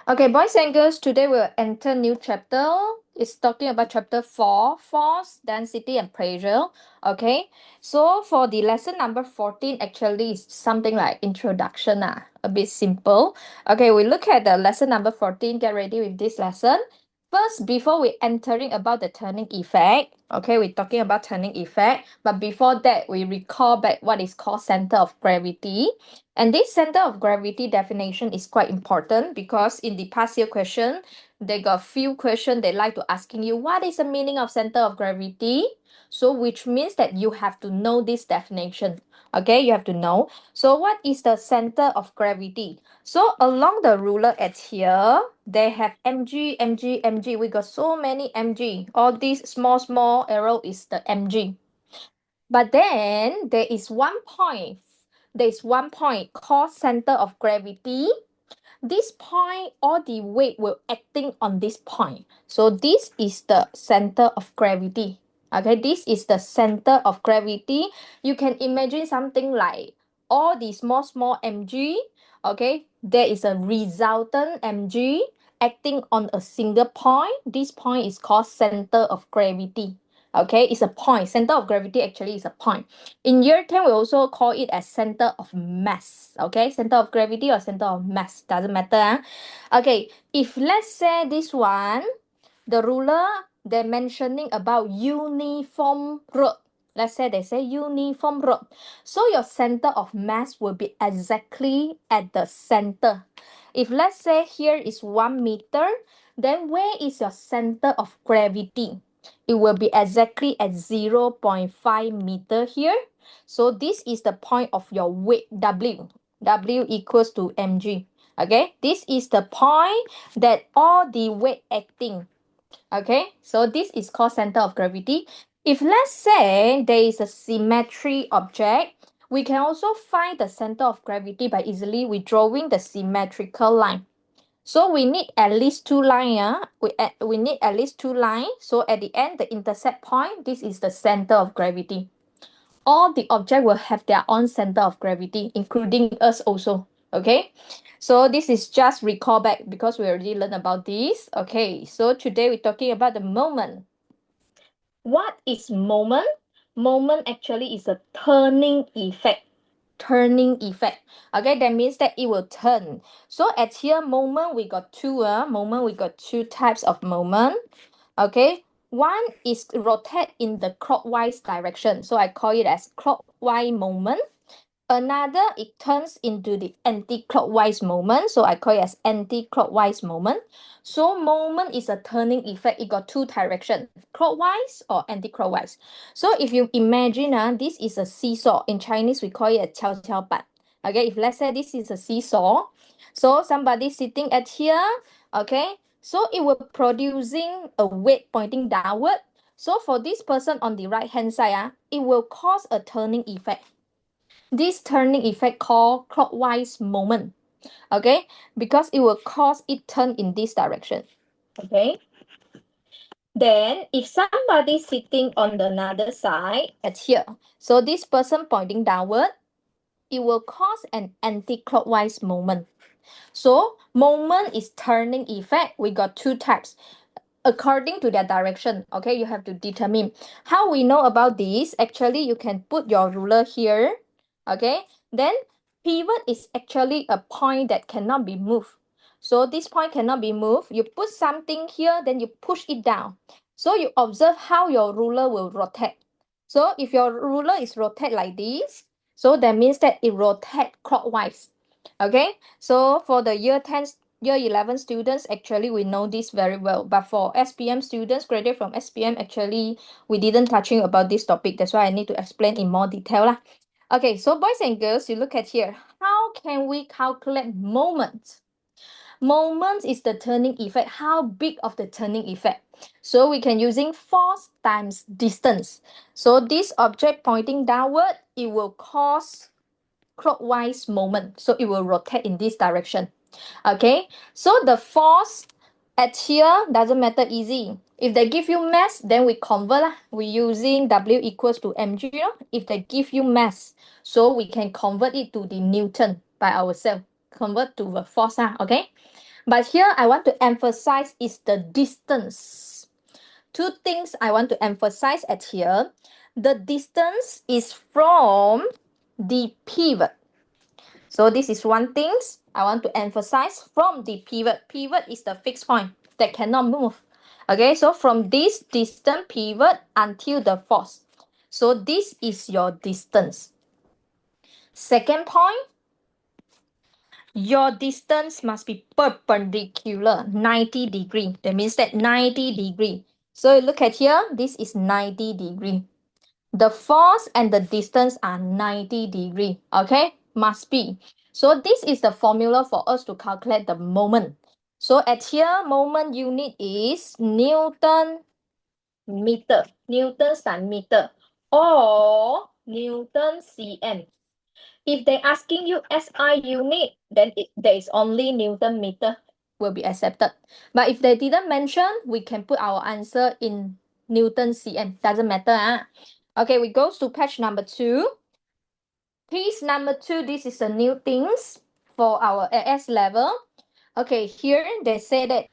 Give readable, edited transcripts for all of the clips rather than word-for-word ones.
Okay, boys and girls, today we'll enter new chapter. It's talking about chapter 4, force, density, and pressure. Okay, so for the lesson number 14, actually is something like introduction, a bit simple. Okay, we look at the lesson number 14. Get ready with this lesson. First, before we entering about the turning effect, okay, we're talking about turning effect. But before that, we recall back what is called center of gravity. And this center of gravity definition is quite important because in the past year question, they got few questions they like to asking you what is the meaning of center of gravity. So which means that you have to know this definition. Okay, you have to know. So what is the center of gravity? So along the ruler at here, they have mg, mg, mg. We got so many mg. All these small arrow is the mg. But then there is one point. There is one point called center of gravity. This point, all the weight will acting on this point. So this is the center of gravity. Okay, this is the center of gravity. You can imagine something like all the small mg. Okay, there is a resultant mg acting on a single point. This point is called center of gravity. Okay, it's a point. Center of gravity actually is a point. In year 10, we also call it as center of mass. Okay, center of gravity or center of mass, doesn't matter. Okay, if let's say this one, the ruler, they're mentioning about uniform road. Let's say they say uniform road. So your center of mass will be exactly at the center. If let's say here is 1 meter, then where is your center of gravity? It will be exactly at 0.5 meter here. So this is the point of your weight W. W equals to mg. Okay, this is the point that all the weight acting. Okay, so this is called center of gravity. If let's say there is a symmetry object, we can also find the center of gravity by easily withdrawing the symmetrical line. So we need at least two lines. We need at least two lines. So at the end, the intercept point, this is the center of gravity. All the object will have their own center of gravity, including us also. Okay, so this is just recall back because we already learned about this. Okay, so today we're talking about the moment. What is moment? Moment actually is a turning effect. Turning effect. Okay, that means that it will turn. So at here, moment we got two types of moment. Okay, one is rotate in the clockwise direction. So I call it as clockwise moment. Another, it turns into the anti-clockwise moment. So I call it as anti-clockwise moment. So moment is a turning effect. It got two directions, clockwise or anti-clockwise. So if you imagine, this is a seesaw. In Chinese, we call it a 跷跷板. Okay, if let's say this is a seesaw, so somebody sitting at here, okay, so it will producing a weight pointing downward. So for this person on the right hand side, it will cause a turning effect. This turning effect called clockwise moment. Okay, because it will cause it turn in this direction. Okay. Then if somebody sitting on the another side at here, so this person pointing downward, it will cause an anti-clockwise moment. So moment is turning effect. We got two types according to their direction. Okay, you have to determine how we know about this. Actually, you can put your ruler here. Okay, then pivot is actually a point that cannot be moved. So this point cannot be moved. You put something here, then you push it down. So you observe how your ruler will rotate. So if your ruler is rotate like this, so that means that it rotate clockwise. Okay, so for the year 10 year 11 students, actually we know this very well, but for SPM students graduate from SPM, actually we didn't touching about this topic. That's why I need to explain in more detail lah. Okay, so boys and girls, you look at here, how can we calculate moment? Moment is the turning effect, how big of the turning effect. So we can using force times distance. So this object pointing downward, it will cause clockwise moment, so it will rotate in this direction. Okay, so the force at here doesn't matter, easy. If they give you mass, then we convert lah. We using W equals to mg. If they give you mass, so we can convert it to the Newton by ourselves. Convert to the force. Okay. But here I want to emphasize is the distance. Two things I want to emphasize at here. The distance is from the pivot. So this is one thing I want to emphasize, from the pivot. Pivot is the fixed point that cannot move. Okay, so from this distant pivot until the force. So this is your distance. Second point, your distance must be perpendicular, 90 degree. That means that 90 degree. So look at here, this is 90 degree. The force and the distance are 90 degree. Okay, must be. So this is the formula for us to calculate the moment. So at here, moment unit is Newton meter. Newton times meter or Newton cm. If they're asking you SI unit, then there is only Newton meter will be accepted. But if they didn't mention, we can put our answer in Newton cm. Doesn't matter. Okay, we go to page number 2. Page number 2, this is the new things for our AS level. Okay, here they say that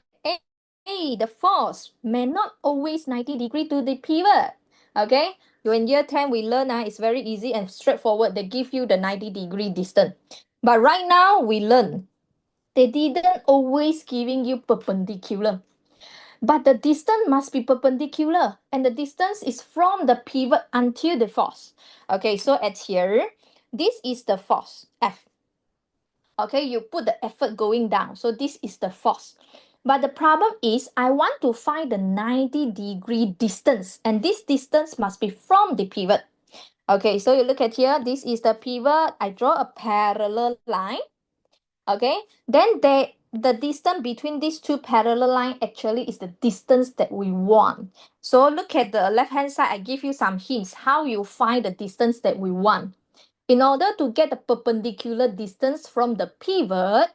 hey, the force may not always 90 degree to the pivot. Okay, when year 10 we learn it's very easy and straightforward. They give you the 90 degree distance. But right now we learn they didn't always giving you perpendicular. But the distance must be perpendicular, and the distance is from the pivot until the force. Okay, so at here, this is the force, F. Okay, you put the effort going down. So this is the force. But the problem is I want to find the 90 degree distance, and this distance must be from the pivot. Okay, so you look at here, this is the pivot. I draw a parallel line. Okay, then the distance between these two parallel lines actually is the distance that we want. So look at the left hand side, I give you some hints how you find the distance that we want. In order to get the perpendicular distance from the pivot,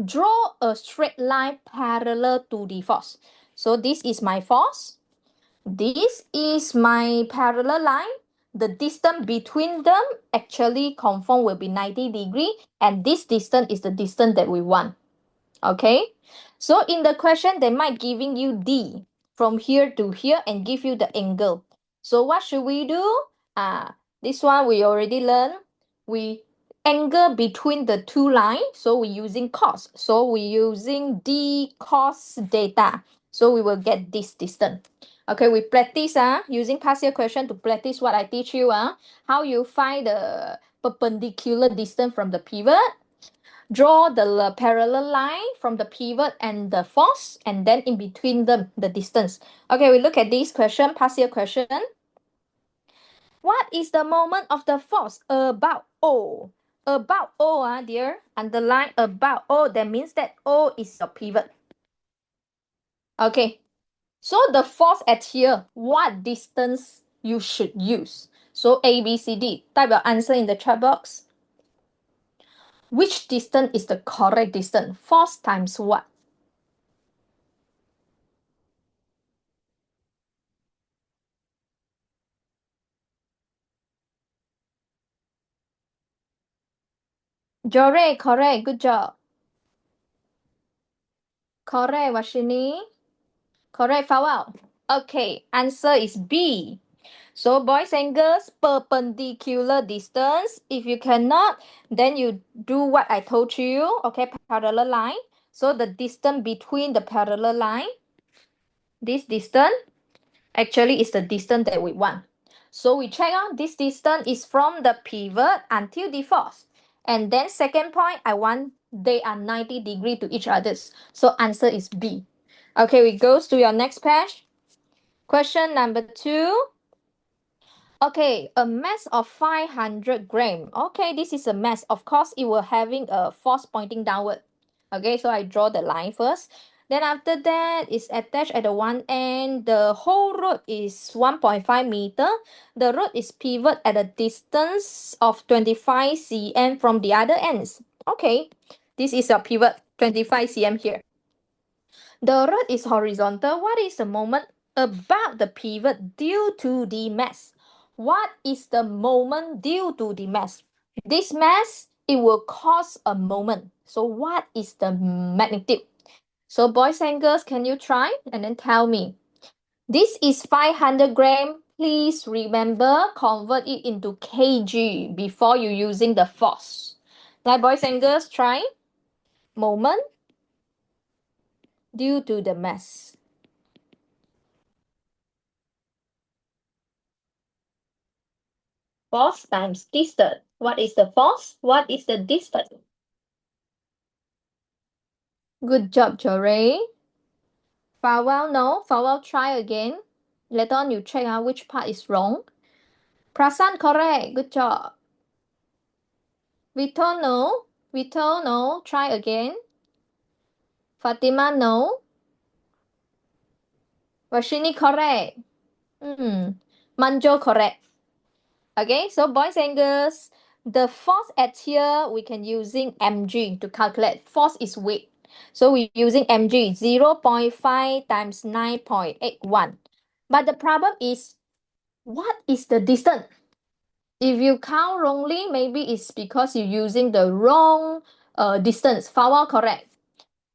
draw a straight line parallel to the force. So this is my force. This is my parallel line. The distance between them actually confirm will be 90 degree, and this distance is the distance that we want. Okay, so in the question they might giving you D from here to here and give you the angle. So what should we do? This one we already learned. We angle between the two lines, so we're using cos. So we're using D cos theta. So we will get this distance. Okay, we practice using past year question to practice what I teach you how you find the perpendicular distance from the pivot. Draw the parallel line from the pivot and the force, and then in between them, the distance. Okay, we look at this question, past year question. What is the moment of the force about O? About O, dear. Underline about O. That means that O is your pivot. Okay, so the force at here, what distance you should use? So A, B, C, D. Type your answer in the chat box. Which distance is the correct distance? Force times what? Jore, correct. Good job. Correct, Washini. Correct, Fawal. Okay, answer is B. So boys and girls, perpendicular distance. If you cannot, then you do what I told you. Okay, parallel line. So the distance between the parallel line, this distance, actually is the distance that we want. So we check out this distance is from the pivot until the force. And then second point, I want they are 90 degree to each others. So answer is B. Okay, we goes to your next page. Question number 2. Okay, a mass of 500 gram. Okay, this is a mass. Of course, it will having a force pointing downward. Okay, so I draw the line first. Then after that, it's attached at the one end. The whole rod is 1.5 meter. The rod is pivot at a distance of 25 cm from the other ends. Okay, this is a pivot, 25 cm here. The rod is horizontal. What is the moment about the pivot due to the mass? What is the moment due to the mass? This mass, it will cause a moment. So what is the magnitude? So boys and girls, can you try and then tell me? This is 500 gram. Please remember, convert it into kg before you using the force. Like boys and girls, try. Moment due to the mass. Force times distance. What is the force? What is the distance? Good job, Jory. Farewell, no. Farewell, try again. Later on, you check out which part is wrong. Prasan, correct. Good job. Vito, no. Vito, no. Try again. Fatima, no. Vashini, correct. Manjo, correct. Okay, so boys and girls, the force at here, we can using mg to calculate. Force is weight. So we're using mg, 0.5 times 9.81. But the problem is, what is the distance? If you count wrongly, maybe it's because you're using the wrong distance. Farewell, correct.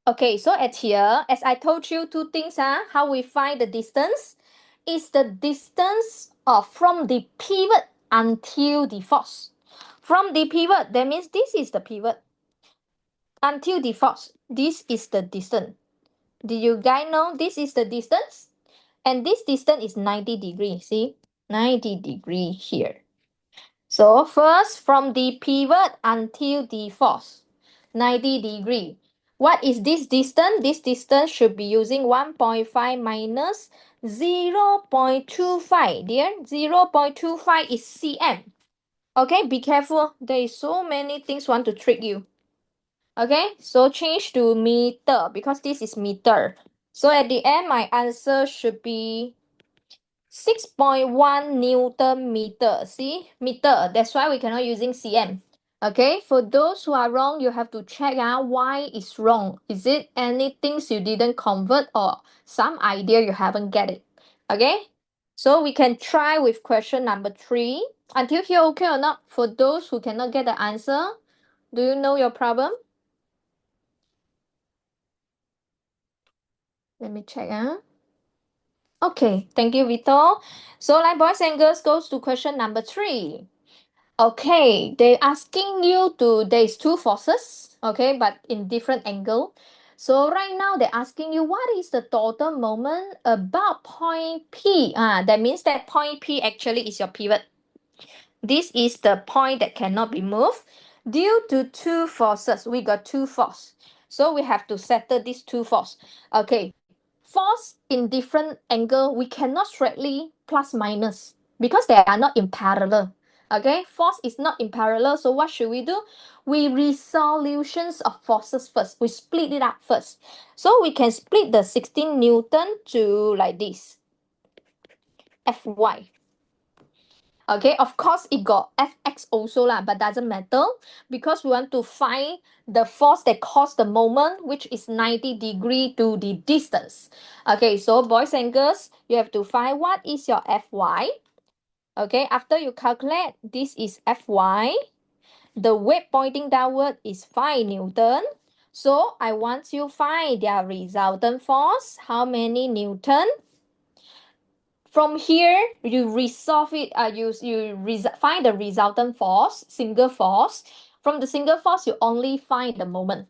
Okay, so at here, as I told you, two things, how we find the distance is the distance from the pivot until the force. From the pivot, that means this is the pivot. Until the force, this is the distance. Do you guys know this is the distance? And this distance is 90 degrees, see? 90 degree here. So first, from the pivot until the force, 90 degree. What is this distance? This distance should be using 1.5 minus 0.25. Dear, 0.25 is cm. Okay, be careful. There is so many things want to trick you. Okay, so change to meter because this is meter. So at the end, my answer should be 6.1 Newton meter. See, meter. That's why we cannot using cm. Okay, for those who are wrong, you have to check out why it's wrong. Is it anything you didn't convert or some idea you haven't get it? Okay, so we can try with question number 3. Until here, okay or not? For those who cannot get the answer, do you know your problem? Let me check. Okay, thank you, Vito. So, like boys and girls, goes to question number 3. Okay, they're asking you to, there's two forces, okay, but in different angle. So right now they're asking you what is the total moment about point P. That means that point P actually is your pivot. This is the point that cannot be moved due to two forces. We got two force. So we have to settle these two force. Okay, force in different angle, we cannot straightly plus minus because they are not in parallel. Okay, force is not in parallel. So what should we do? We resolutions of forces first. We split it up first. So we can split the 16 Newton to like this. Fy. Okay, of course it got Fx also lah, but doesn't matter because we want to find the force that caused the moment, which is 90 degree to the distance. Okay, so boys and girls, you have to find what is your Fy. Okay, after you calculate, this is Fy. The weight pointing downward is 5 Newton. So I want you find their resultant force. How many Newton? From here, you resolve it. Find the resultant force, single force. From the single force, you only find the moment.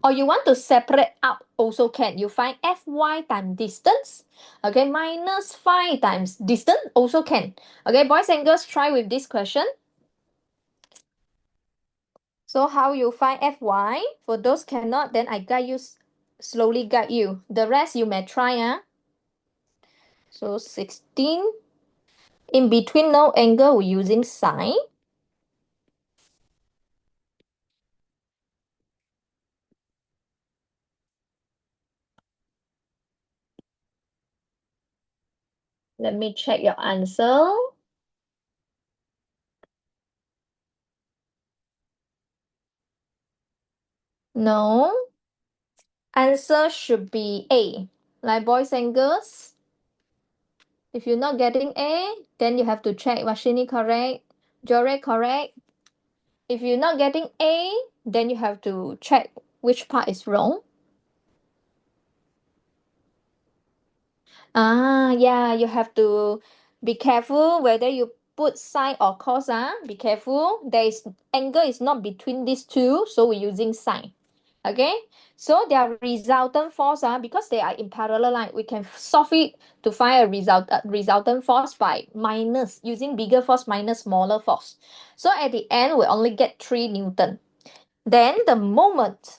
Or you want to separate up, also can. You find Fy times distance. Okay, minus 5 times distance, also can. Okay, boys and girls, try with this question. So how you find Fy? For those cannot, then I guide you, slowly guide you. The rest you may try. So 16. In between no angle, we're using sine. Let me check your answer. No. Answer should be A. Like boys and girls. If you're not getting A, then you have to check Vashini correct, Jore correct. If you're not getting A, then you have to check which part is wrong. Yeah, you have to be careful whether you put sine or cos. Be careful. There is angle is not between these two, so we're using sine. Okay, so their resultant force because they are in parallel line, we can solve it to find a resultant force by minus using bigger force minus smaller force. So at the end, we only get 3 Newton. Then the moment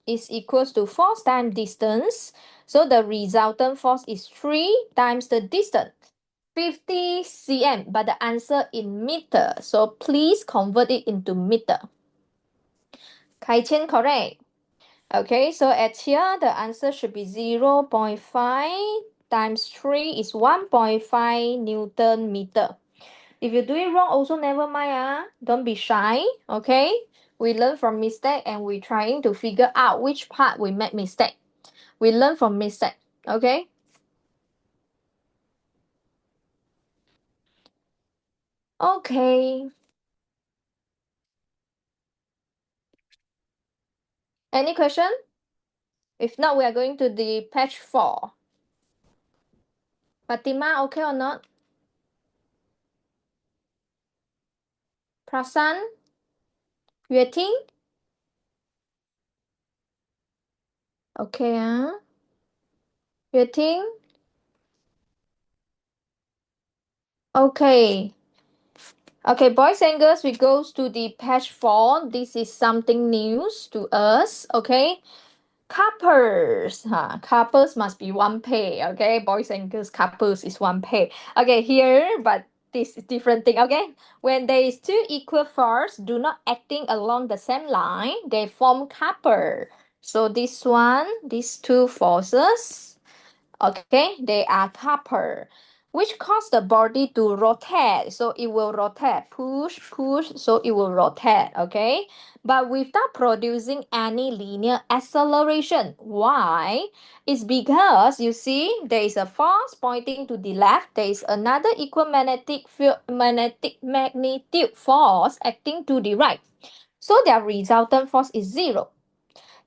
is equals to force times distance. So the resultant force is 3 times the distance, 50 cm, but the answer in meter. So please convert it into meter. Kai Chen, correct. Okay, so at here, the answer should be 0.5 times 3 is 1.5 Newton meter. If you do it wrong, also never mind. Don't be shy, okay? We learn from mistake and we're trying to figure out which part we made mistake. We learn from mistake, okay? Okay. Any question? If not, we are going to the page 4. Fatima, okay or not? Prasan? Yue Ting? Okay, Yue Ting? Okay. Okay, boys and girls, we go to the page 4. This is something news to us, okay? Couples, couples must be one pair, okay? Boys and girls, couples is one pair. Okay, here, but this is different thing, okay? When there is two equal force do not acting along the same line, they form couple. So this one, these two forces, okay, they are couple, which cause the body to rotate. So it will rotate, push, so it will rotate, okay, but without producing any linear acceleration. Why? It's because you see there is a force pointing to the left, there is another equal magnetic field, magnetic magnitude force acting to the right, so their resultant force is 0.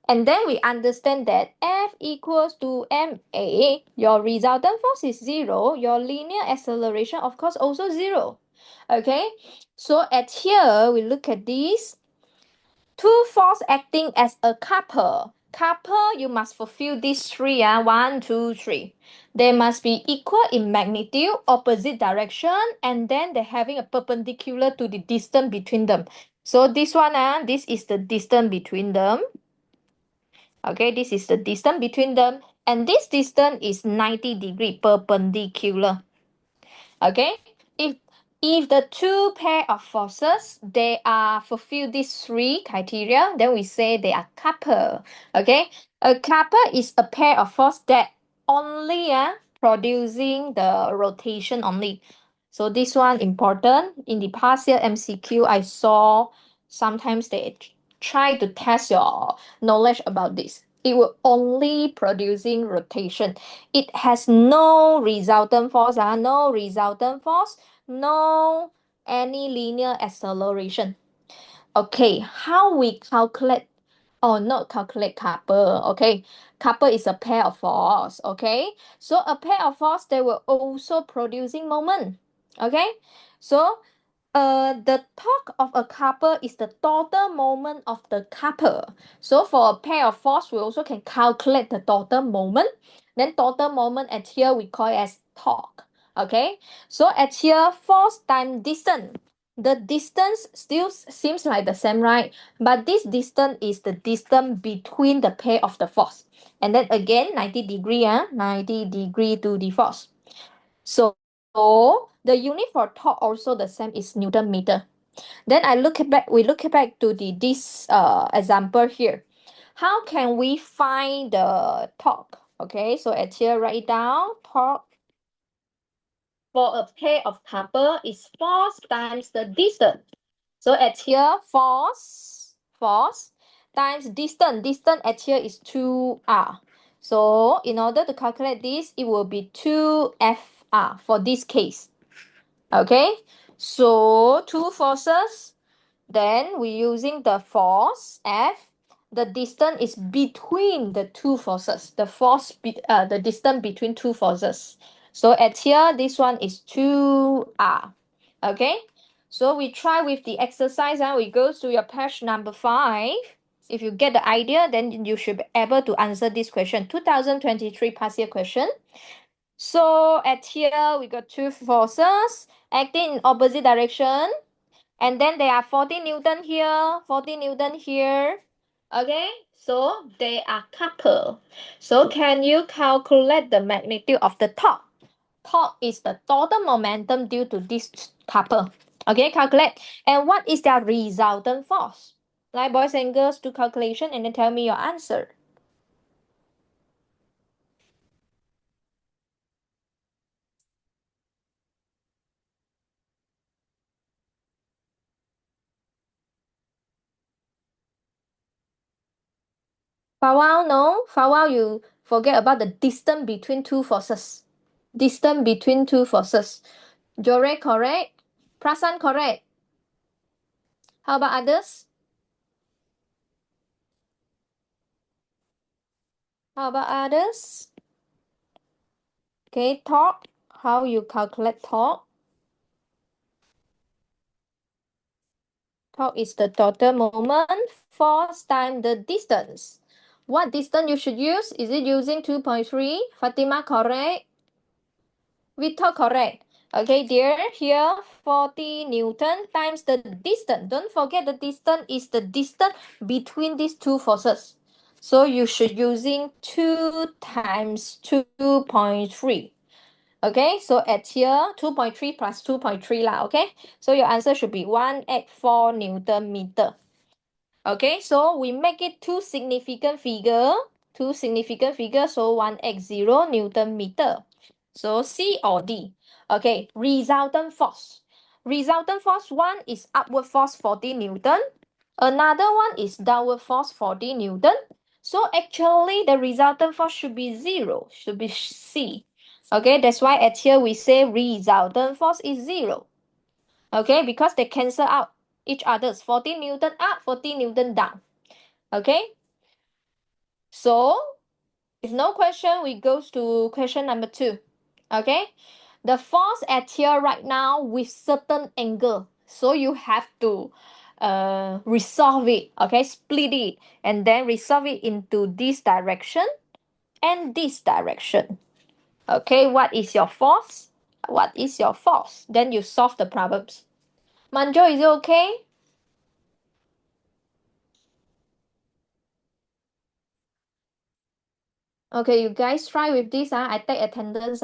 And then we understand that F equals to ma. Your resultant force is 0. Your linear acceleration, of course, also 0. Okay, so at here, we look at this. Two force acting as a couple. Couple, you must fulfill these three. 1, 2, 3. They must be equal in magnitude, opposite direction, and then they're having a perpendicular to the distance between them. So this one, this is the distance between them. Okay, this is the distance between them, and this distance is 90 degree perpendicular. Okay, if the two pair of forces they are fulfill these three criteria, then we say they are couple. Okay, a couple is a pair of force that only producing the rotation only. So this one important. In the past year MCQ, I saw sometimes they try to test your knowledge about this. It will only producing rotation. It has no resultant force, no any linear acceleration. Okay, how we calculate? Oh, not calculate couple. Okay, couple is a pair of force. Okay, so a pair of force they will also producing moment. Okay, so the torque of a couple is the total moment of the couple. So for a pair of force, we also can calculate the total moment. Then total moment at here we call it as torque. Okay, so at here force times distance. The distance still seems like the same, right? But this distance is the distance between the pair of the force. And then again, 90 degree, 90 degree to the force. So the unit for torque also the same is Newton meter. Then we look back to this example here. How can we find the torque? Okay, so at here write down torque for a pair of couple is force times the distance. So at here force times distance. Distance at here is 2r. So in order to calculate this, it will be 2fr for this case. Okay, so two forces, then we're using the force F the distance is between the two forces, the distance between two forces. So at here, this one is 2r. Okay, so we try with the exercise and we go to your page number 5. If you get the idea, then you should be able to answer this question. 2023 past year question. So at here, we got two forces acting in opposite direction. And then there are 40 Newton here, 40 Newton here. Okay, so they are coupled. So can you calculate the magnitude of the torque? Torque is the total momentum due to this couple. Okay, calculate. And what is their resultant force? Like boys and girls, do calculation and then tell me your answer. For a while, no. For a while, you forget about the distance between two forces. Distance between two forces. Jore correct. Prasan correct. How about others? How about others? Okay, torque. How you calculate torque? Torque is the total moment force times the distance. What distance you should use? Is it using 2.3? Fatima correct. Victor correct. Okay, dear, here 40 Newton times the distance. Don't forget the distance is the distance between these two forces. So you should using 2 times 2.3. Okay, so at here 2.3 plus 2.3 lah, okay? So your answer should be 184 Newton meter. Okay, so we make it two significant figure, so 180 Newton meter. So C or D. Okay, resultant force. Resultant force, one is upward force 40 Newton. Another one is downward force 40 Newton. So actually the resultant force should be 0, should be C. Okay, that's why at here we say resultant force is 0. Okay, because they cancel out each other's 40 Newton up, 40 Newton down. Okay, so if no question, we go to question number 2. Okay, the force at here right now with certain angle, so you have to resolve it. Okay, split it and then resolve it into this direction and this direction. Okay, what is your force? What is your force? Then you solve the problems. Manjo, is it okay? Okay, you guys try with this. I take attendance.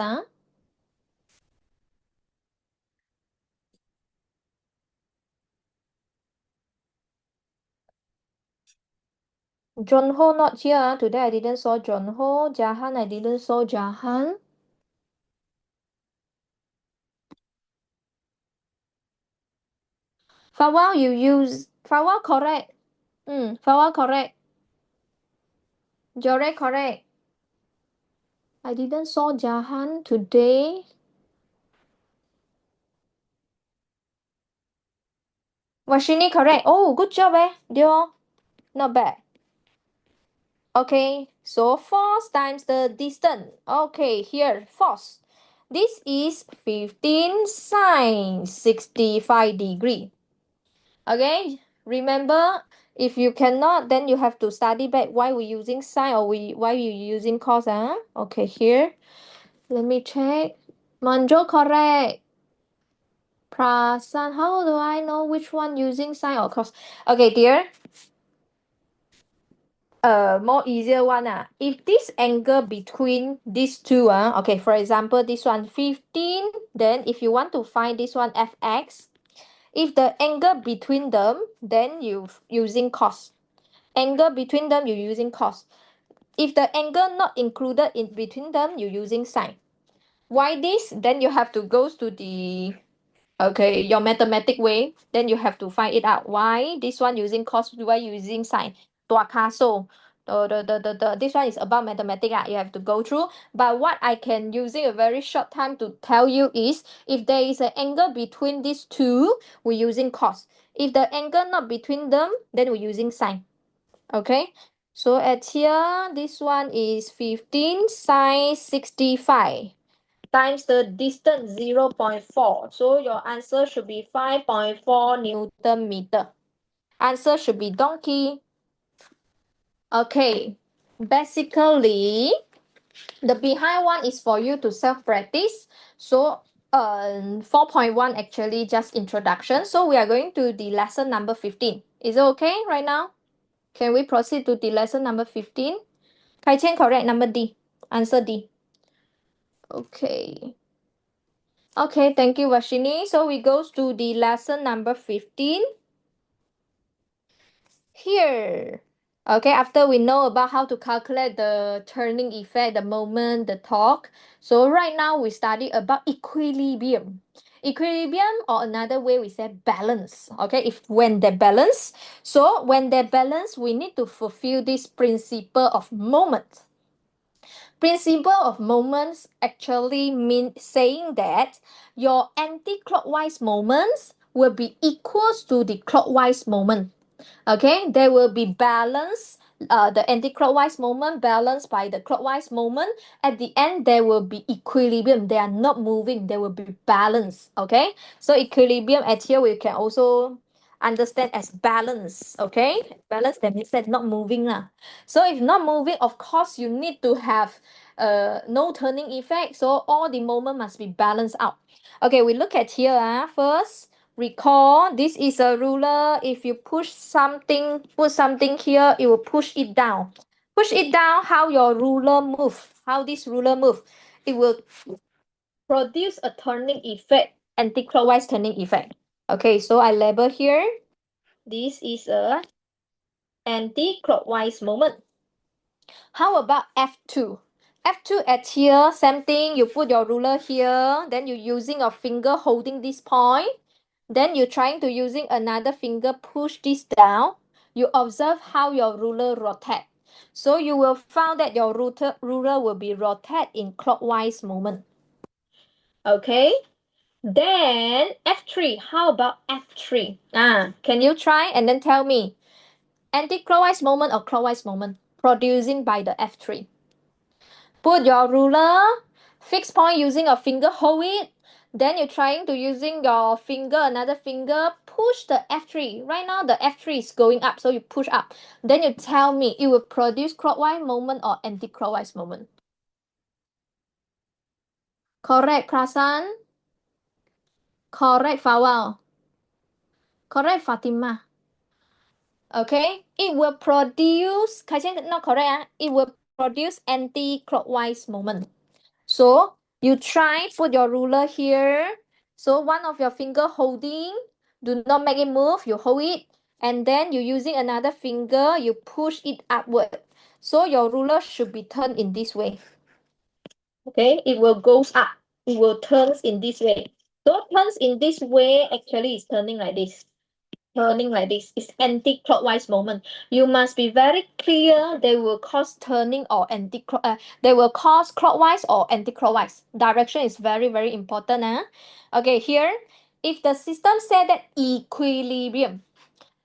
John Ho not here. Today I didn't saw John Ho. Jahan, I didn't saw Jahan. Fawal, you use Fawal correct. Fawal correct. Jore correct. I didn't saw Jahan today. Washini correct. Oh, good job, Dio. Not bad. Okay, so force times the distance. Okay, here, force. This is 15 sine 65 degree. Okay, remember, if you cannot, then you have to study back why we using sine or why you using cos. Okay, here, let me check. Manjo correct. Prasan, how do I know which one using sine or cos? Okay, dear. More easier one. If this angle between these two, okay, for example, this one 15, then if you want to find this one fx, if the angle between them, then you using cos. Angle between them, you're using cos. If the angle not included in between them, you're using sine. Why this? Then you have to go to the your mathematic way. Then you have to find it out. Why this one using cos? Why using sine? So this one is about mathematics. You have to go through. But what I can using a very short time to tell you is if there is an angle between these two, we're using cos. If the angle not between them, then we're using sine. Okay, so at here, this one is 15 sine 65 times the distance 0.4. So your answer should be 5.4 Newton meter. Answer should be donkey. Okay, basically, the behind one is for you to self-practice. So 4.1 actually just introduction. So we are going to the lesson number 15. Is it okay right now? Can we proceed to the lesson number 15? Kai Chen, correct number D. Answer D. Okay. Okay, thank you, Vashini. So we goes to the lesson number 15. Here. Okay, after we know about how to calculate the turning effect, the moment, the torque. So right now we study about equilibrium. Equilibrium, or another way we say balance. Okay, if when they balance. So when they balance, we need to fulfill this principle of moment. Principle of moments actually mean saying that your anti-clockwise moments will be equals to the clockwise moment. Okay, they will be balanced. The anti-clockwise moment balanced by the clockwise moment. At the end, there will be equilibrium. They are not moving. They will be balanced. Okay, so equilibrium at here we can also understand as balance. Okay, balance that means that not moving lah. So if not moving, of course you need to have no turning effect. So all the moment must be balanced out. Okay, we look at here. First, recall this is a ruler. If you push something, put something here, it will push it down. Push it down, how your ruler move, how this ruler move, it will produce a turning effect, anti-clockwise turning effect. Okay, so I label here. This is a anti-clockwise moment. How about F2? F2 at here, same thing. You put your ruler here, then you're using a finger holding this point. Then you're trying to using another finger push this down. You observe how your ruler rotate. So you will find that your ruler will be rotate in clockwise moment. Okay. Then F3. How about F3? Can you try and then tell me anti-clockwise moment or clockwise moment producing by the F3? Put your ruler, fix point using a finger, hold it. Then you're trying to using your finger, another finger, push the F3. Right now the F3 is going up, so you push up. Then you tell me it will produce clockwise moment or anti-clockwise moment. Correct, Prasan. Correct, Fawal. Correct, Fatima. Okay, it will produce, not correct, it will produce anti-clockwise moment. So you try put your ruler here. So one of your finger holding, do not make it move, you hold it. And then you using another finger, you push it upward. So your ruler should be turned in this way. Okay, it will goes up. It will turns in this way. So turns in this way, actually is turning like this. Turning like this is anti-clockwise moment. You must be very clear. They will cause turning or they will cause clockwise or anti-clockwise. Direction is very, very important. Okay, here, if the system said that equilibrium,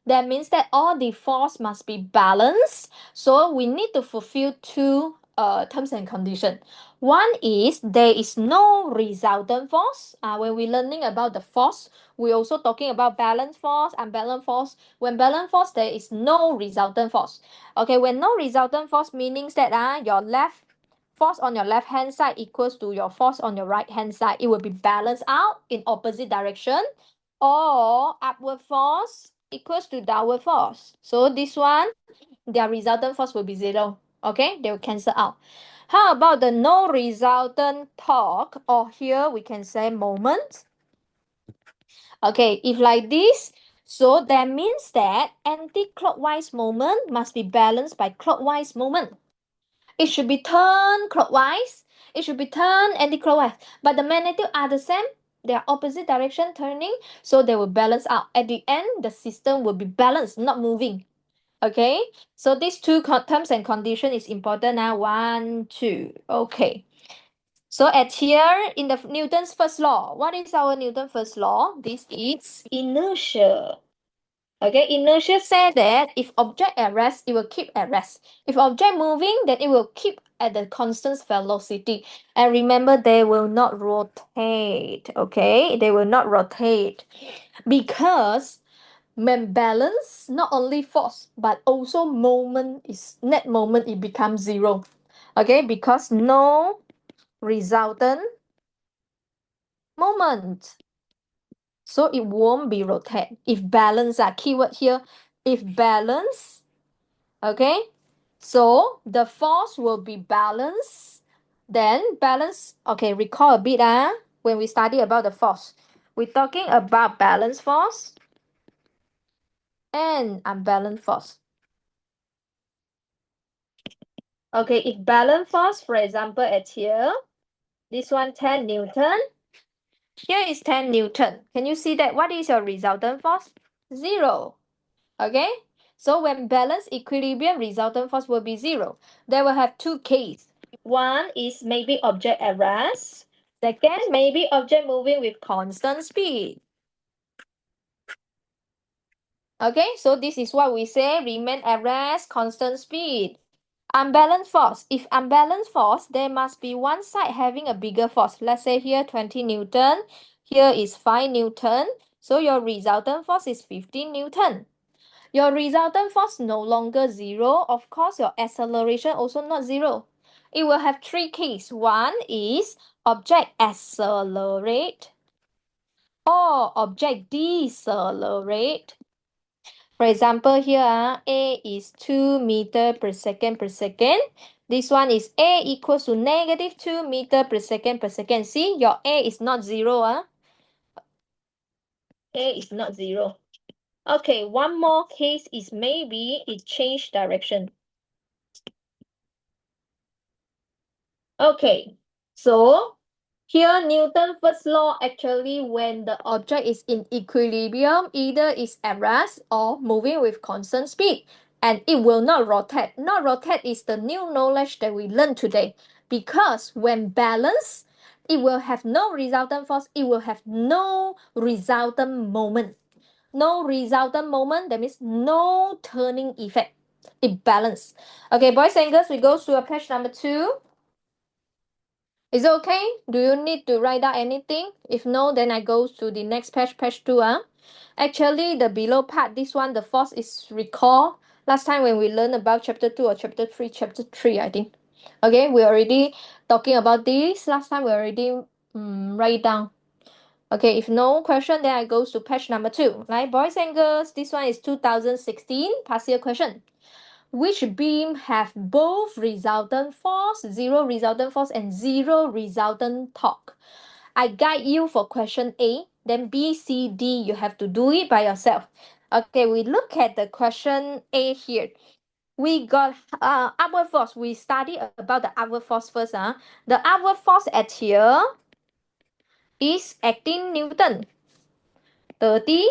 that means that all the force must be balanced. So we need to fulfill two terms and conditions. One is there is no resultant force. When we're learning about the force, we're also talking about balance force, unbalanced force. When balance force, there is no resultant force. Okay, when no resultant force means that your left force on your left hand side equals to your force on your right hand side. It will be balanced out in opposite direction, or upward force equals to downward force. So this one, their resultant force will be zero. Okay, they will cancel out. How about the no resultant torque, or here we can say moment? Okay, if like this, so that means that anti-clockwise moment must be balanced by clockwise moment. It should be turned clockwise. It should be turned anti-clockwise. But the magnitude are the same. They are opposite direction turning, so they will balance out. At the end, the system will be balanced, not moving. Okay, so these two terms and condition is important now. 1, 2. Okay. So at here in the Newton's first law, what is our Newton's first law? This is inertia. Okay, inertia says that if object at rest, it will keep at rest. If object moving, then it will keep at the constant velocity. And remember, they will not rotate. Okay, they will not rotate because when balance, not only force but also moment is net moment, it becomes zero. Okay, because no resultant moment. So it won't be rotate. If balance are keyword here, if balance, okay, so the force will be balanced. Then balance, okay, recall a bit when we study about the force. We're talking about balance force and unbalanced force. Okay, if balance force, for example, at here, this one 10 Newton, here is 10 Newton. Can you see that? What is your resultant force? Zero. Okay, so when balance equilibrium, resultant force will be zero. They will have two cases. One is maybe object at rest. Second, maybe object moving with constant speed. Okay, so this is what we say, remain at rest, constant speed. Unbalanced force. If unbalanced force, there must be one side having a bigger force. Let's say here 20 Newton, here is 5 Newton. So your resultant force is 15 Newton. Your resultant force no longer zero. Of course, your acceleration also not zero. It will have three cases. One is object accelerate or object decelerate. For example, here A is 2 meter per second per second. This one is A equals to negative 2 meter per second per second. See, your A is not zero. A is not zero. Okay, one more case is maybe it changed direction. Okay, so here Newton's first law actually when the object is in equilibrium, either is at rest or moving with constant speed, and it will not rotate. Not rotate is the new knowledge that we learned today, because when balanced, it will have no resultant force, it will have no resultant moment. No resultant moment, that means no turning effect. It balanced. Okay, boys and girls, we go to page number 2. Is it okay? Do you need to write down anything? If no, then I go to the next page, page 2. Actually, the below part, this one, the force is recall. Last time when we learned about chapter 2 or chapter 3, chapter 3, I think. Okay, we already talking about this. Last time we already write down. Okay, if no question, then I go to page number 2. Right, boys and girls, this one is 2016 past year question. Which beam have both resultant force, zero resultant force, and zero resultant torque? I guide you for question A, then B, C, D, you have to do it by yourself. Okay, we look at the question A here. We got upward force. We study about the upward force first. The upward force at here is 18 Newton. 30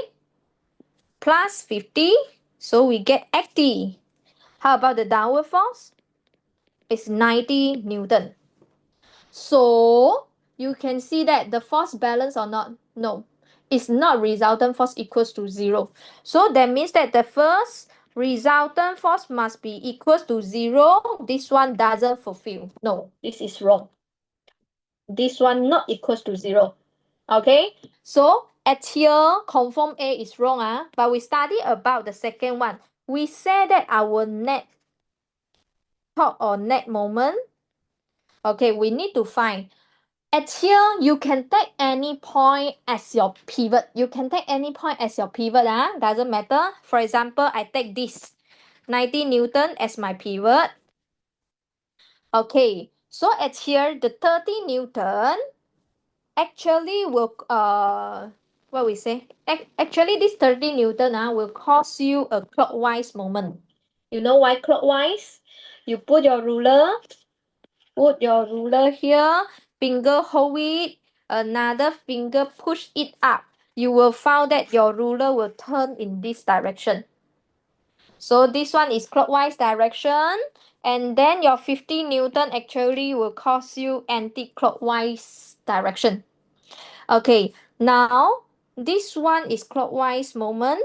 plus 50, so we get 80. How about the downward force? It's 90 Newton. So you can see that the force balance or not? No, it's not resultant force equals to zero. So that means that the first resultant force must be equals to zero. This one doesn't fulfill. No, this is wrong. This one not equals to zero. Okay, so at here, conform A is wrong, but we study about the second one. We say that our net torque or net moment, okay, we need to find. At here, you can take any point as your pivot. You can take any point as your pivot, doesn't matter. For example, I take this 90 Newton as my pivot. Okay, so at here, the 30 Newton actually will what we say? Actually, this 30 Newton will cause you a clockwise moment. You know why clockwise? You put your ruler here, finger hold it, another finger push it up. You will find that your ruler will turn in this direction. So this one is clockwise direction, and then your 50 Newton actually will cause you anti-clockwise direction. Okay, now this one is clockwise moment.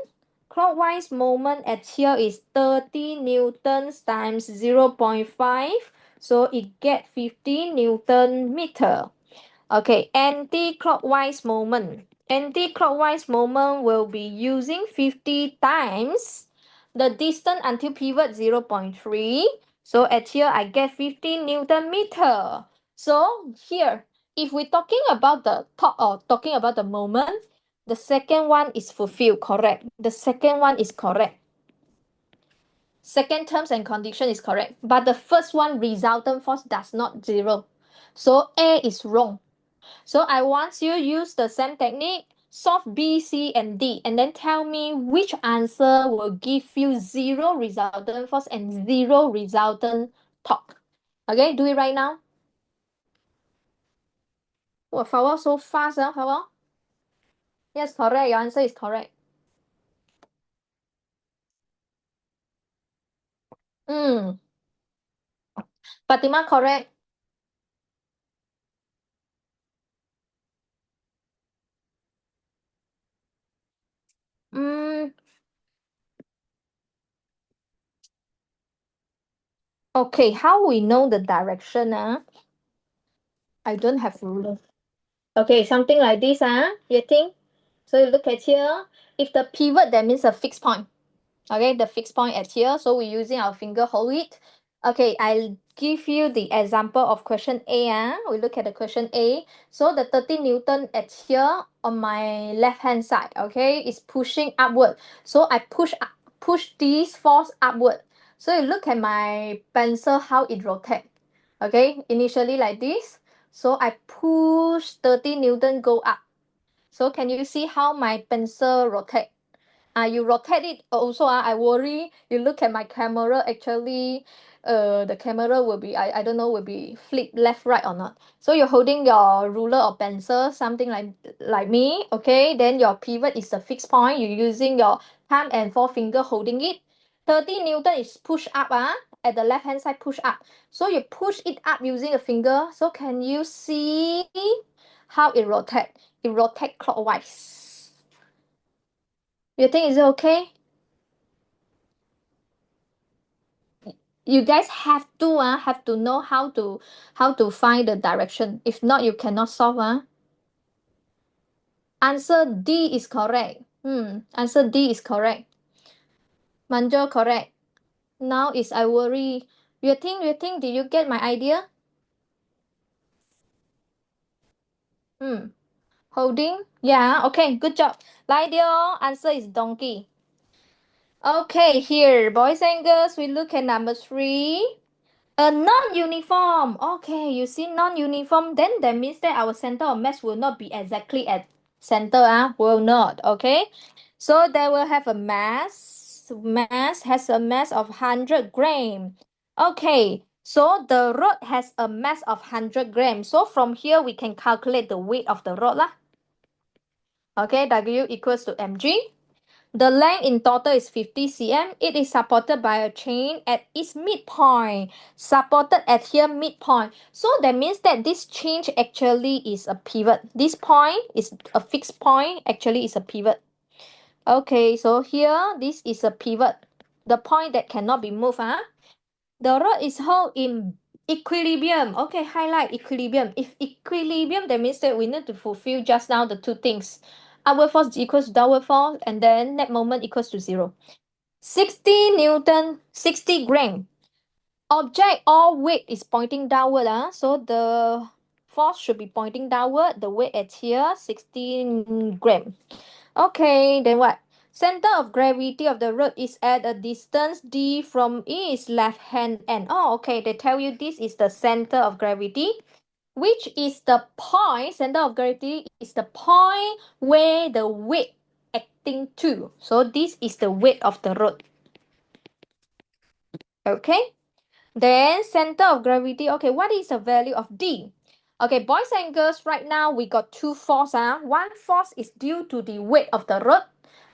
clockwise moment at here is 30 newtons times 0.5. So it get 50 Newton meter. Okay, anti-clockwise moment. Anti-clockwise moment will be using 50 times the distance until pivot 0.3. So at here I get 50 Newton meter. So here, if we're talking about the top or talking about the moment, the second one is fulfilled, correct? The second one is correct. Second terms and condition is correct. But the first one, resultant force, does not zero. So A is wrong. So I want you to use the same technique, solve B, C, and D, and then tell me which answer will give you zero resultant force and zero resultant torque. Okay, do it right now. Wow, Flower, so fast, Flower? Yes, correct. Your answer is correct. Fatima, correct. Mm, okay, how we know the direction? I don't have ruler. Okay, something like this, you think? So you look at here. If the pivot, that means a fixed point. Okay, the fixed point at here. So we're using our finger hold it. Okay, I'll give you the example of question A. We look at the question A. So the 30 Newton at here on my left hand side, okay, is pushing upward. So I push this force upward. So you look at my pencil how it rotates. Okay, initially like this. So I push 30 Newton go up. So can you see how my pencil rotate? You rotate it also. I worry. You look at my camera. Actually, the camera will be I don't know will be flip left right or not. So you're holding your ruler or pencil, something like me. Okay, then your pivot is a fixed point. You're using your thumb and forefinger holding it. 30 Newton is push up. At the left hand side push up. So you push it up using a finger. So can you see how it rotate? It rotate clockwise. You think is it okay? You guys have to know how to find the direction. If not, you cannot solve. Answer D is correct. Answer D is correct. Manjo correct. Now is I worry. You think, did you get my idea? Holding? Yeah, okay, good job. Lydia, answer is donkey. Okay, here, boys and girls, we look at number 3. A non-uniform. Okay, you see non-uniform, then that means that our center of mass will not be exactly at center, will not. Okay, so they will have a mass. Mass has a mass of 100 gram. Okay, so the rod has a mass of 100 grams. So from here we can calculate the weight of the rod lah. Okay, W equals to mg. The length in total is 50 cm. It is supported by a chain at its midpoint. Supported at here midpoint. So that means that this change actually is a pivot. This point is a fixed point. Actually is a pivot. Okay, so here this is a pivot. The point that cannot be moved. The rod is held in equilibrium. Okay, highlight equilibrium. If equilibrium, that means that we need to fulfill just now the two things. Upward force equals to downward force, and then net moment equals to 0. 60 Newton, 60 gram. Object or weight is pointing downward. So the force should be pointing downward. The weight at here, 16 gram. Okay, then what? Center of gravity of the rod is at a distance d from its left hand end. Oh, okay, they tell you this is the center of gravity, which is the point. Center of gravity is the point where the weight acting to. So this is the weight of the rod. Okay, then center of gravity. Okay, what is the value of d? Okay, boys and girls, right now we got two forces. One force is due to the weight of the rod.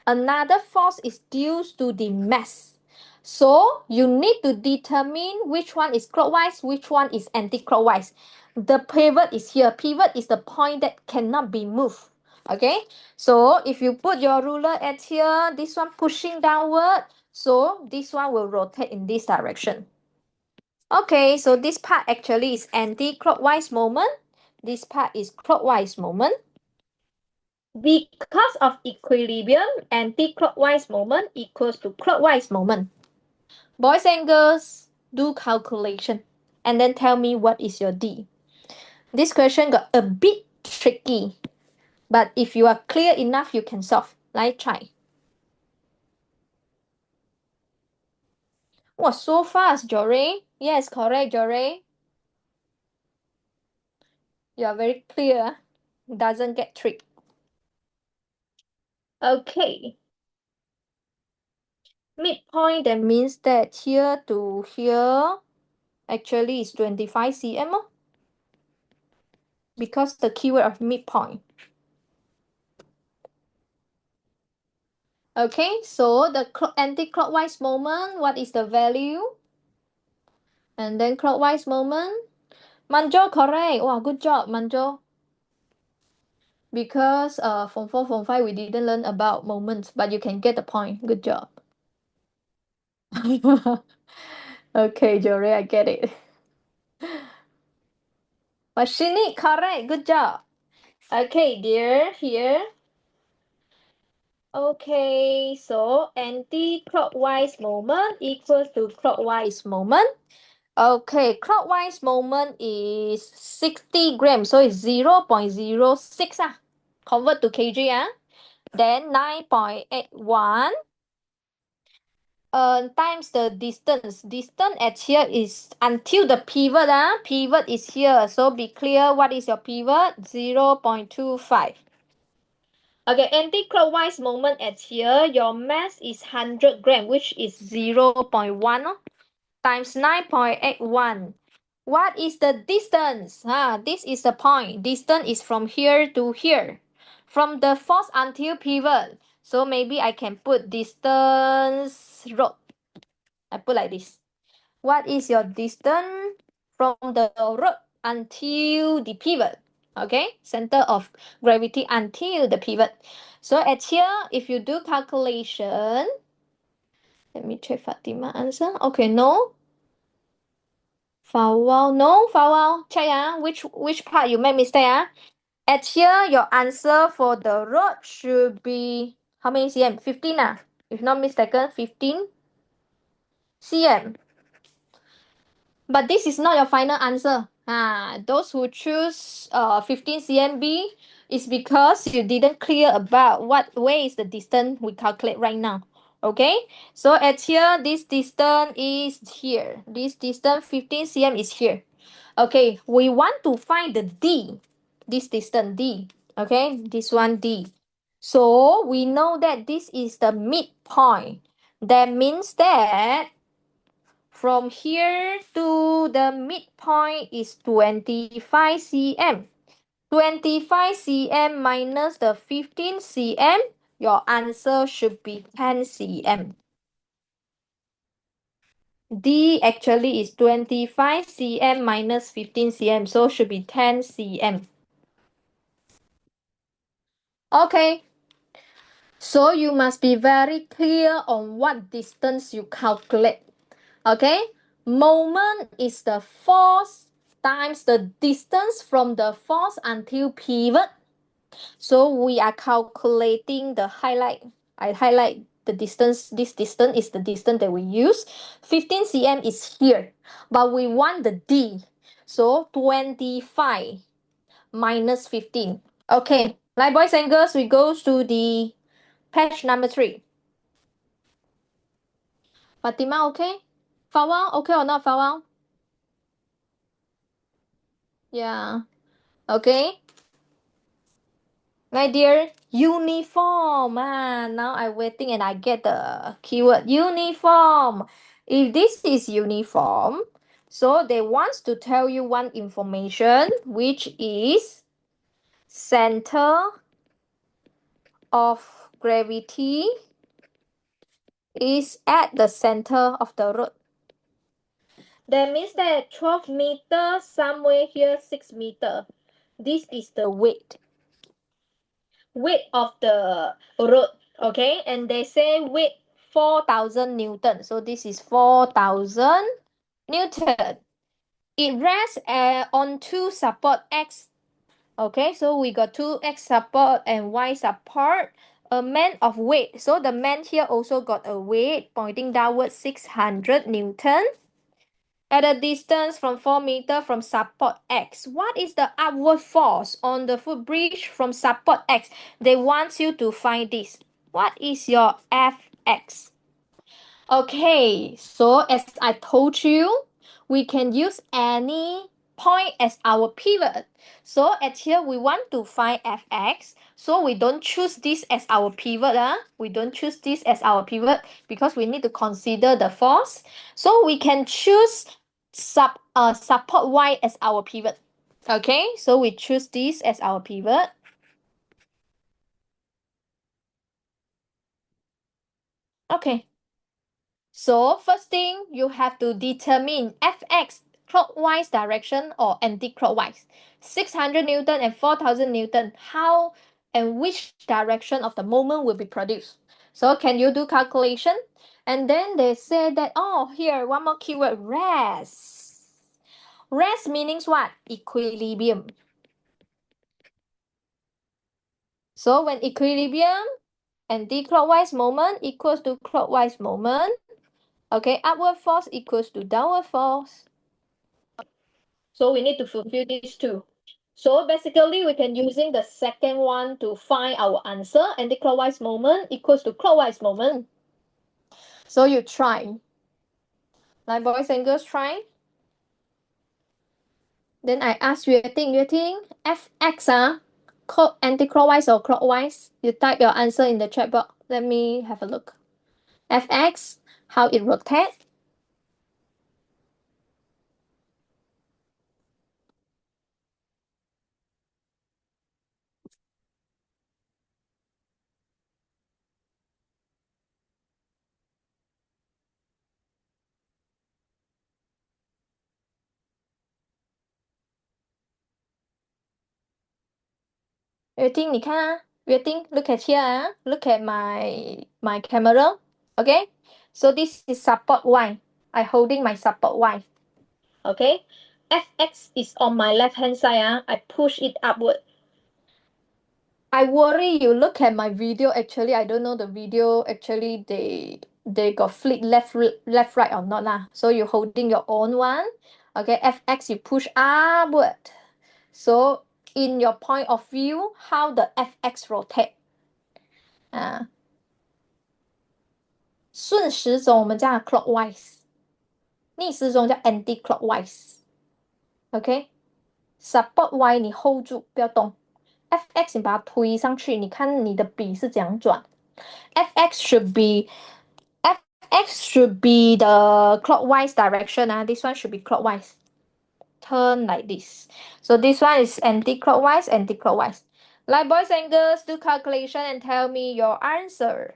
Another force is due to the mass. So you need to determine which one is clockwise, which one is anti-clockwise. The pivot is here. Pivot is the point that cannot be moved. Okay, so if you put your ruler at here, this one pushing downward, so this one will rotate in this direction. Okay, so this part actually is anti-clockwise moment. This part is clockwise moment. Because of equilibrium, anti-clockwise moment equals to clockwise moment. Boys and girls, do calculation and then tell me what is your D. This question got a bit tricky, but if you are clear enough, you can solve. Let's try. Wow, so fast, Jory. Yes, correct, Jory. You are very clear. Doesn't get tricked. Okay. Midpoint, that means that here to here actually is 25 cm because the keyword of midpoint. Okay, so the anti-clockwise moment, what is the value? And then clockwise moment. Manjo, correct. Wow, good job, Manjo. Because from 4, from 5, we didn't learn about moments, but you can get the point. Good job. Okay, Jory, I get it. Machine, correct. Good job. Okay, dear, here. Okay, so anti-clockwise moment equals to clockwise moment. Okay, clockwise moment is 60 grams, so it's 0.06 Convert to kg Then 9.81 times the distance. Distance at here is until the pivot Pivot is here. So be clear, what is your pivot? 0.25. Okay, anti-clockwise moment at here, your mass is 100 gram, which is 0.1 times 9.81. What is the distance? This is the point. Distance is from here to here. From the force until pivot. So maybe I can put distance rod. I put like this. What is your distance from the rod until the pivot? Okay, center of gravity until the pivot. So at here, if you do calculation, let me check Fatima answer. Okay, no. Fawal, no, Fawal. Check which part you made mistake At here, your answer for the rod should be how many cm? 15 If not mistaken, 15 cm. But this is not your final answer. Those who choose 15 cmb is because you didn't clear about where is the distance we calculate right now. Okay, so at here, this distance is here. This distance 15 cm is here. Okay, we want to find the D. This distance D. Okay, this one D. So we know that this is the midpoint. That means that from here to the midpoint is 25 cm. 25 cm minus the 15 cm, your answer should be 10 cm. D actually is 25 cm minus 15 cm, so should be 10 cm. Okay, so you must be very clear on what distance you calculate. Okay, moment is the force times the distance from the force until pivot. So we are calculating the highlight. I highlight the distance. This distance is the distance that we use. 15 cm is here, but we want the D. So 25 minus 15. Okay, like boys and girls, we go to the page number 3. Fatima, okay? Fawal, okay or not, Fawal? Yeah. Okay. My dear, uniform. Now I'm waiting and I get the keyword uniform. If this is uniform, so they want to tell you one information, which is center of gravity is at the center of the road. That means that 12 meters, somewhere here 6 meters. This is the weight. width of the road, okay, and they say width 4,000 Newton. So this is 4,000 Newton. It rests on two support X. Okay, so we got two X support and Y support. A man of weight. So the man here also got a weight pointing downwards 600 Newton. At a distance from 4 meters from support X. What is the upward force on the footbridge from support X? They want you to find this. What is your Fx? Okay, so as I told you, we can use any point as our pivot. So at here, we want to find Fx. So we don't choose this as our pivot. We don't choose this as our pivot because we need to consider the force. So we can choose support Y as our pivot. Okay, so we choose this as our pivot. Okay, so first thing, you have to determine Fx clockwise direction or anti-clockwise. 600 Newton and 4,000 Newton. How and which direction of the moment will be produced? So can you do calculation? And then they say that, oh, here, one more keyword, rest. Rest means what? Equilibrium. So when equilibrium, anti-clockwise moment equals to clockwise moment. Okay, upward force equals to downward force. So we need to fulfill these two. So basically, we can using the second one to find our answer. Anti-clockwise moment equals to clockwise moment. So you try. Like boys and girls try. Then I ask Yue Ting, Fx anti-clockwise or clockwise? You type your answer in the chat box. Let me have a look. Fx, how it rotates. Yue Ting, 你看啊，Yue Ting, look at here, look at my camera. Okay, so this is support Y. I holding my support Y. Okay, Fx is on my left hand side. I push it upward. I worry you look at my video. Actually, I don't know the video. Actually, they got flip left right or not lah. So you holding your own one. Okay, Fx you push upward. So in your point of view, how the Fx rotate? 顺时钟我们叫 clockwise，逆时钟叫 anti-clockwise。OK，support Y 你 hold 住，不要动。Fx 你把它推上去，你看你的笔是怎样转。Fx should be Fx should be the clockwise direction. This one should be clockwise. Turn like this. So this one is anti-clockwise, anti-clockwise. Like boys and girls, do calculation and tell me your answer.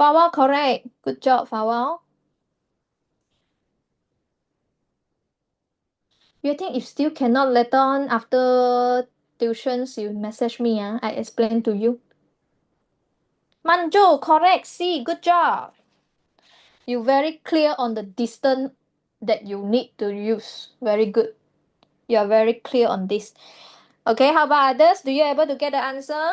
Fawal, correct. Good job, Fawal. You think if still cannot later on after tuitions, you message me, I explain to you. Manju, correct. C, good job. You very clear on the distance that you need to use. Very good. You are very clear on this. Okay, how about others? Do you able to get the answer?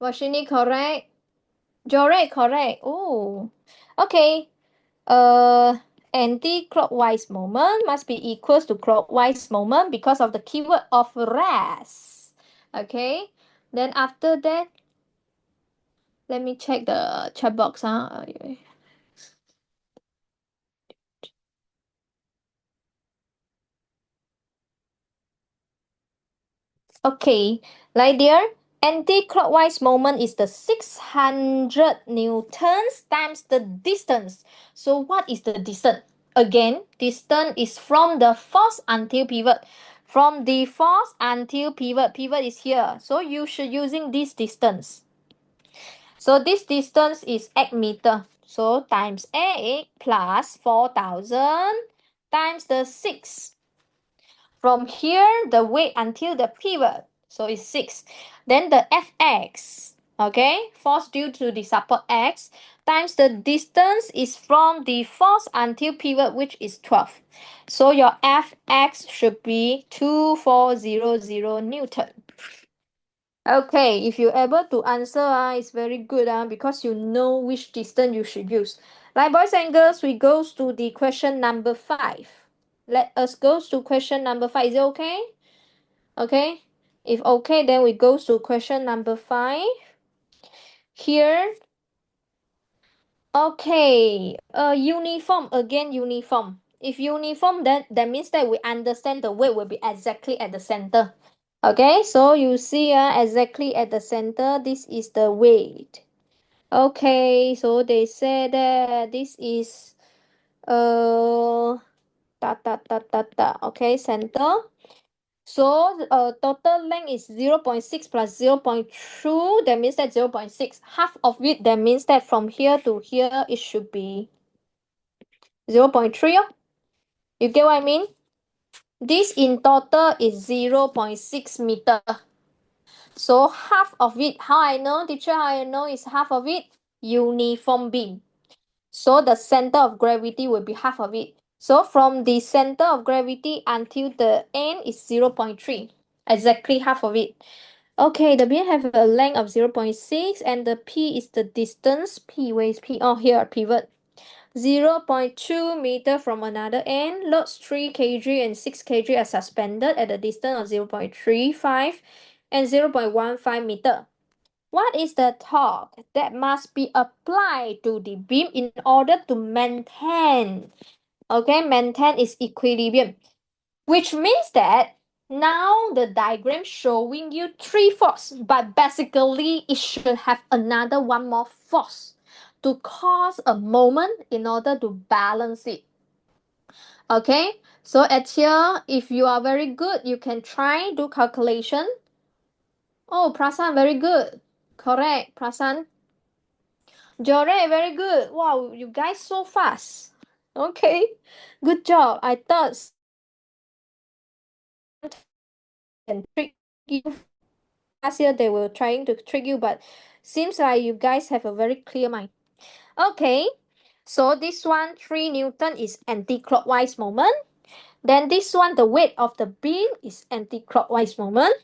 Washini, correct. Jore, correct. Oh, okay. Anti-clockwise moment must be equals to clockwise moment because of the keyword of rest. Okay. Then after that, let me check the chat box. Okay, like dear, Anti-clockwise moment is the 600 newtons times the distance. So what is the distance? Again, distance is from the force until pivot. From the force until pivot, pivot is here. So you should using this distance. So this distance is 8 meter. So times 8 plus 4,000 times the 6. From here, the weight until the pivot. So it's 6. Then the Fx, okay, force due to the support X, times the distance is from the force until pivot, which is 12. So your Fx should be 2400 Newton. Okay, if you're able to answer, it's very good because you know which distance you should use. Like boys and girls, we go to the question number 5. Let us go to question number 5. Is it okay? Okay. If okay, then we go to question number 5. Here. Okay. Uniform. Again, uniform. If uniform, then that means that we understand the weight will be exactly at the center. Okay, so you see exactly at the center, this is the weight. Okay, so they say that this is okay, center. So total length is 0.6 plus 0.2, that means that 0.6. Half of it, that means that from here to here, it should be 0.3. You get what I mean? This in total is 0.6 meter. So half of it, how I know, teacher, how I know is half of it? Uniform beam. So the center of gravity will be half of it. So from the center of gravity until the end is 0.3. Exactly half of it. Okay, the beam have a length of 0.6 and the P is the distance. P, where is P? Oh, here, pivot. 0.2 meter from another end. Loads 3 kg and 6 kg are suspended at a distance of 0.35 and 0.15 meter. What is the torque that must be applied to the beam in order to maintain? Okay, maintain its equilibrium, which means that now the diagram showing you 3 force, but basically it should have another one more force to cause a moment in order to balance it. Okay, so at here, if you are very good, you can try do calculation. Oh, Prasan, very good. Correct, Prasan. Jore, very good. Wow, you guys so fast. Okay, good job. I thought can trick you. Last year they were trying to trick you, but seems like you guys have a very clear mind. Okay, so this one 3 Newton is anti-clockwise moment. Then this one, the weight of the beam is anti-clockwise moment.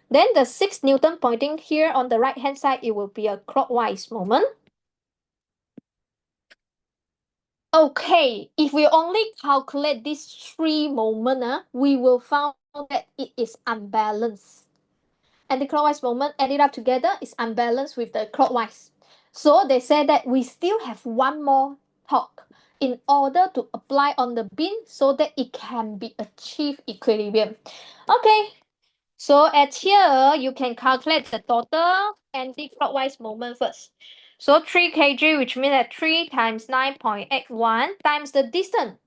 Then the 6 Newton pointing here on the right hand side, it will be a clockwise moment. Okay, if we only calculate these 3 moments, we will find that it is unbalanced. And the clockwise moment added up together is unbalanced with the clockwise. So they say that we still have one more torque in order to apply on the beam so that it can be achieved equilibrium. Okay, so at here, you can calculate the total anti-clockwise moment first. So 3 kg, which means that 3 times 9.81 times the distance.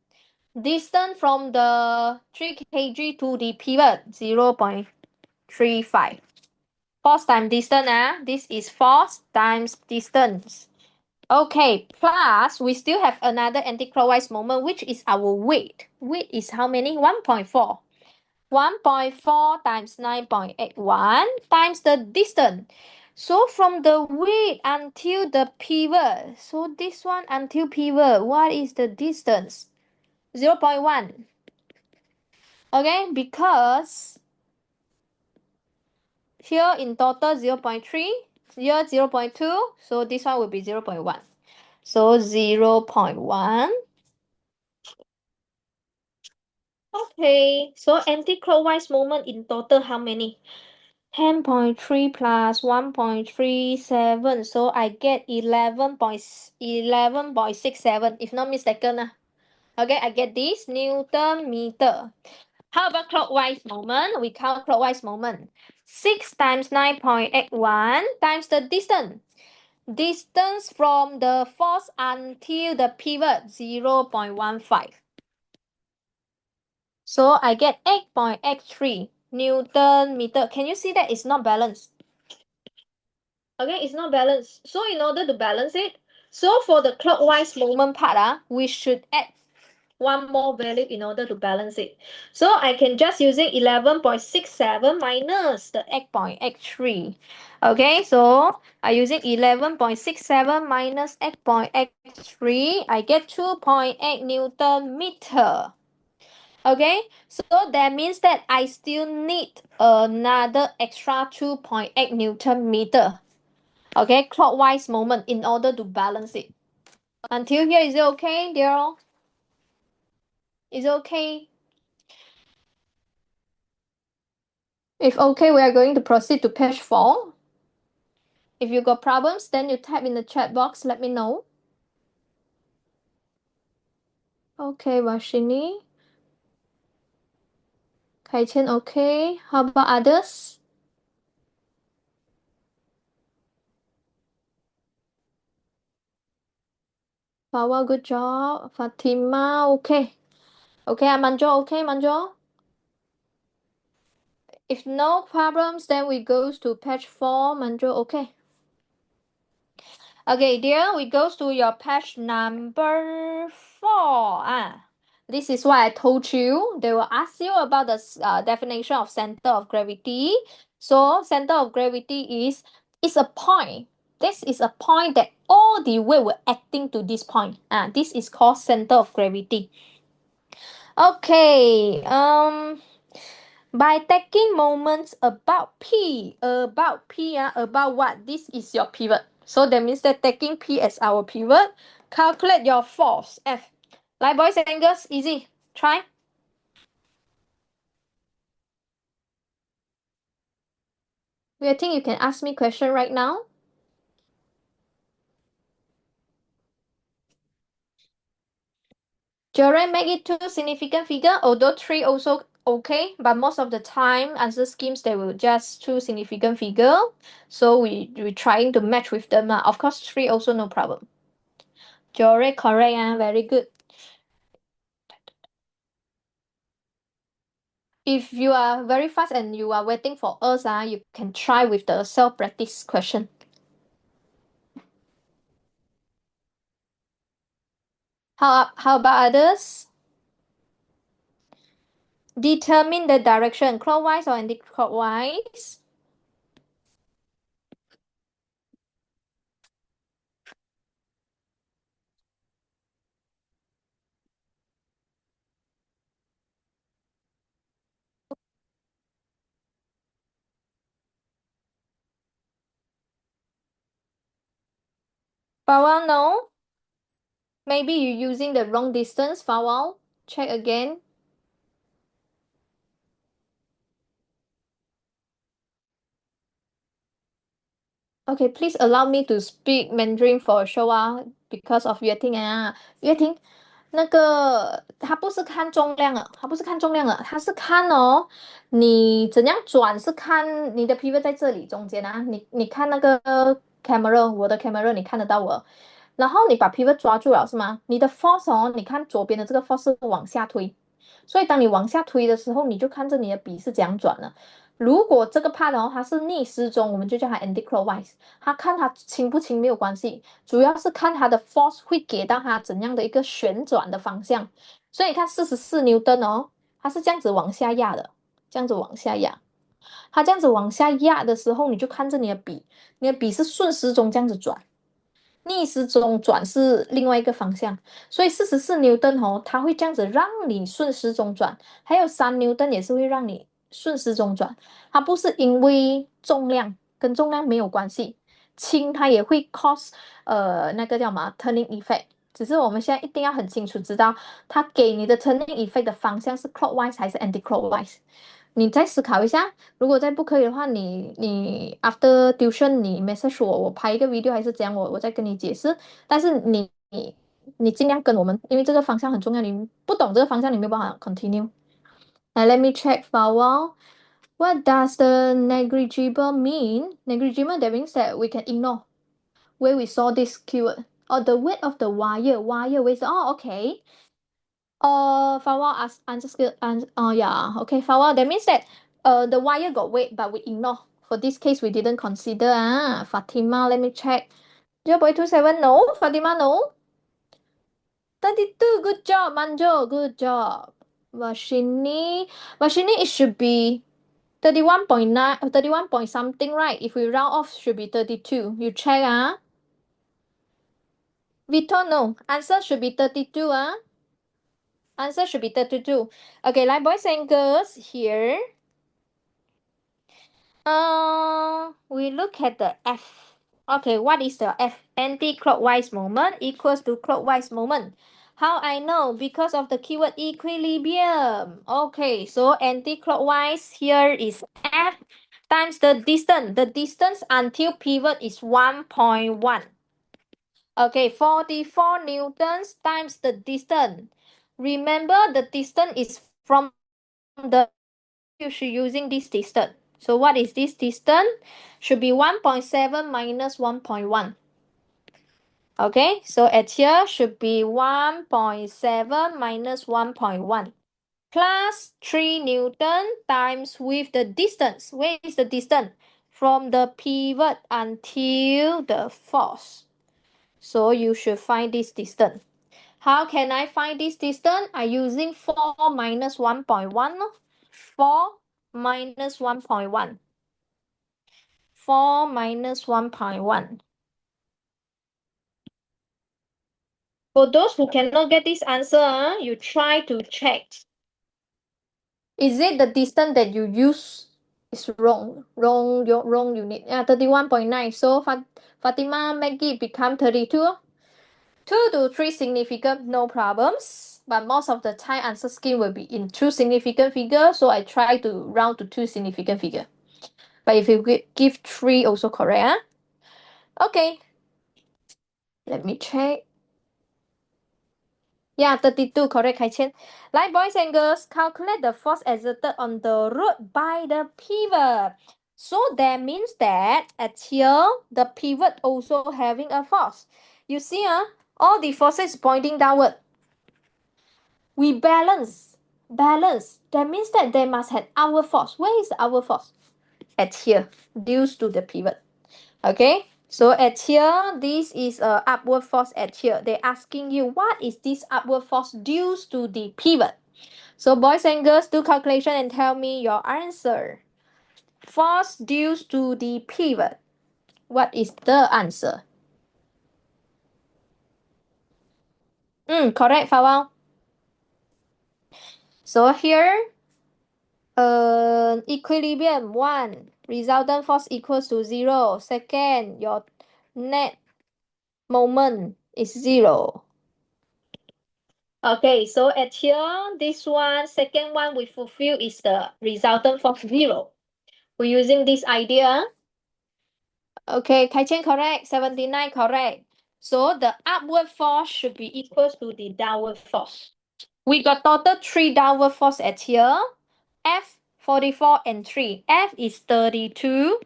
Distance from the 3 kg to the pivot, 0.35. Force times distance, this is force times distance. Okay, plus we still have another anti-clockwise moment, which is our weight. Weight is how many? 1.4. 1.4 times 9.81 times the distance. So from the weight until the pivot, so this one until pivot, what is the distance? 0.1. Okay, because here in total 0.3, here 0.2, so this one will be 0.1. So 0.1. Okay, so anti-clockwise moment in total how many? 10.3 plus 1.37, so I get 11.67, if not mistaken. Okay, I get this Newton meter. How about clockwise moment? We count clockwise moment. 6 times 9.81 times the distance. Distance from the force until the pivot, 0.15. So I get 8.83 Newton meter. Can you see that it's not balanced? Okay, it's not balanced. So in order to balance it, so for the clockwise moment part, we should add one more value in order to balance it. So I can just using 11.67 minus the 8.83. Okay, so I using 11.67 minus 8.83, I get 2.8 Newton meter. Okay, so that means that I still need another extra 2.8 Newton meter. Okay, clockwise moment in order to balance it. Until here, is it okay, dear? Is it okay? If okay, we are going to proceed to page 4. If you got problems, then you type in the chat box, let me know. Okay, Vashini. Kaichen, okay. How about others? Fawa, good job. Fatima, okay. Okay, Manjo, okay, Manjo? If no problems, then we go to page 4. Manjo, okay. Okay, dear, we go to your page number 4. This is what I told you. They will ask you about the definition of center of gravity. So center of gravity is a point. This is a point that all the way we're acting to this point. This is called center of gravity. Okay. By taking moments about P, about what? This is your pivot. So that means that taking P as our pivot, calculate your force, F. Like boys and girls, easy. Try. I think you can ask me question right now. Jordan make it two significant figure, although three also okay, but most of the time answer schemes they will just two significant figure. So we trying to match with them. Of course, three also no problem. Jordan correct, very good. If you are very fast and you are waiting for us, you can try with the self-practice question. How about others? Determine the direction, clockwise or anti-clockwise. Fawal, no. Maybe you're using the wrong distance, Fawal. Check again. Okay, please allow me to speak Mandarin for a show because of 月听，他不是看重量，他是看你怎样转，是看你的 pivot 在这里中间，你看那个 camera，我的 camera 你看得到我，然后你把 pivot 抓住了是吗？你的 force，你看左边的这个 force 是往下推，所以当你往下推的时候，你就看着你的笔是怎样转的。如果这个 part 它是逆时钟，我们就叫它 anti-clockwise。它看它轻不轻没有关系，主要是看它的 force 会给到它怎样的一个旋转的方向。所以你看44牛顿它是这样子往下压的，这样子往下压。它这样子往下压的时候，你就看着你的笔，你的笔是顺时钟这样子转。逆时钟转是另外一个方向，所以44牛顿它会这样子让你顺时钟转，还有3牛顿也是会让你顺时钟转，它不是因为重量跟重量没有关系，轻它也会 cause 那个叫什么 turning effect，只是我们现在一定要很清楚知道它给你的 turning effect 的方向是 clockwise 还是 anti-clockwise。你再思考一下，如果再不可以的话，你 after tuition 你 message 我拍一个 video 还是怎样，我再跟你解释。但是你尽量跟我们，因为这个方向很重要，你不懂这个方向，你没有办法 continue。And let me check for a while. What does the negligible mean? Negligible, that means that we can ignore where we saw this keyword. Or the weight of the wire. Wire weight. Oh, okay. Flower answer skill and yeah, okay, flower. That means that the wire got weight, but we ignore. For this case, we didn't consider. Fatima, let me check. 0.27, no. Fatima, no. 32, good job. Manjo, good job. Vashini, it should be 31.9, 31 point something, right? If we round off, should be 32. You check, Vito, no. Answer should be 32, Answer should be 32. Okay, like boys and girls, here. We look at the F. Okay, what is the F? Anti-clockwise moment equals to clockwise moment. How I know? Because of the keyword equilibrium. Okay, so anti-clockwise here is F times the distance. The distance until pivot is 1.1. Okay, 44 newtons times the distance. Remember, the distance is from the you should using this distance. So what is this distance? Should be 1.7 minus 1.1. Okay, so at here should be 1.7 minus 1.1 plus 3 Newton times with the distance. Where is the distance? From the pivot until the force. So you should find this distance. How can I find this distance? I'm using 4 minus 1.1. 4 minus 1.1. 4 minus 1.1. For those who cannot get this answer, you try to check. Is it the distance that you use is wrong? Wrong unit. Yeah, 31.9. So Fatima make it become 32. 2 to 3 significant, no problems. But most of the time, answer scheme will be in 2 significant figures. So I try to round to 2 significant figure. But if you give 3, also correct. Okay. Let me check. Yeah, 32, correct, Kai Chen. Like boys and girls, calculate the force exerted on the root by the pivot. So that means that at here, the pivot also having a force. You see, all the forces pointing downward. We balance. Balance. That means that they must have our force. Where is our force? At here, due to the pivot. Okay, so at here, this is a upward force at here. They're asking you, what is this upward force due to the pivot? So boys and girls, do calculation and tell me your answer. Force due to the pivot. What is the answer? Correct, Fawal. So here, equilibrium 1, resultant force equals to 0. Second, your net moment is 0. Okay, so at here, this one, second one we fulfill is the resultant force 0. We're using this idea. Okay, Kai Chen correct, 79 correct. So the upward force should be equal to the downward force. We got total 3 downward force at here. F, 44 and 3. F is 32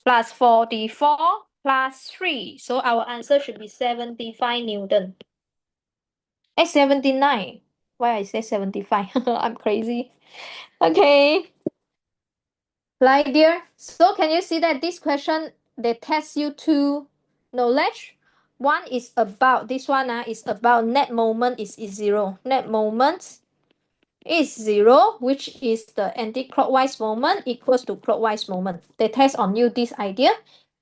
plus 44 plus 3. So our answer should be 75 Newton. 79. Why I say 75? I'm crazy. Okay. Like dear. So can you see that this question, they test you two knowledge? One is about, this one is about net moment is 0. Net moment is 0, which is the anti-clockwise moment equals to clockwise moment. They test on you this idea.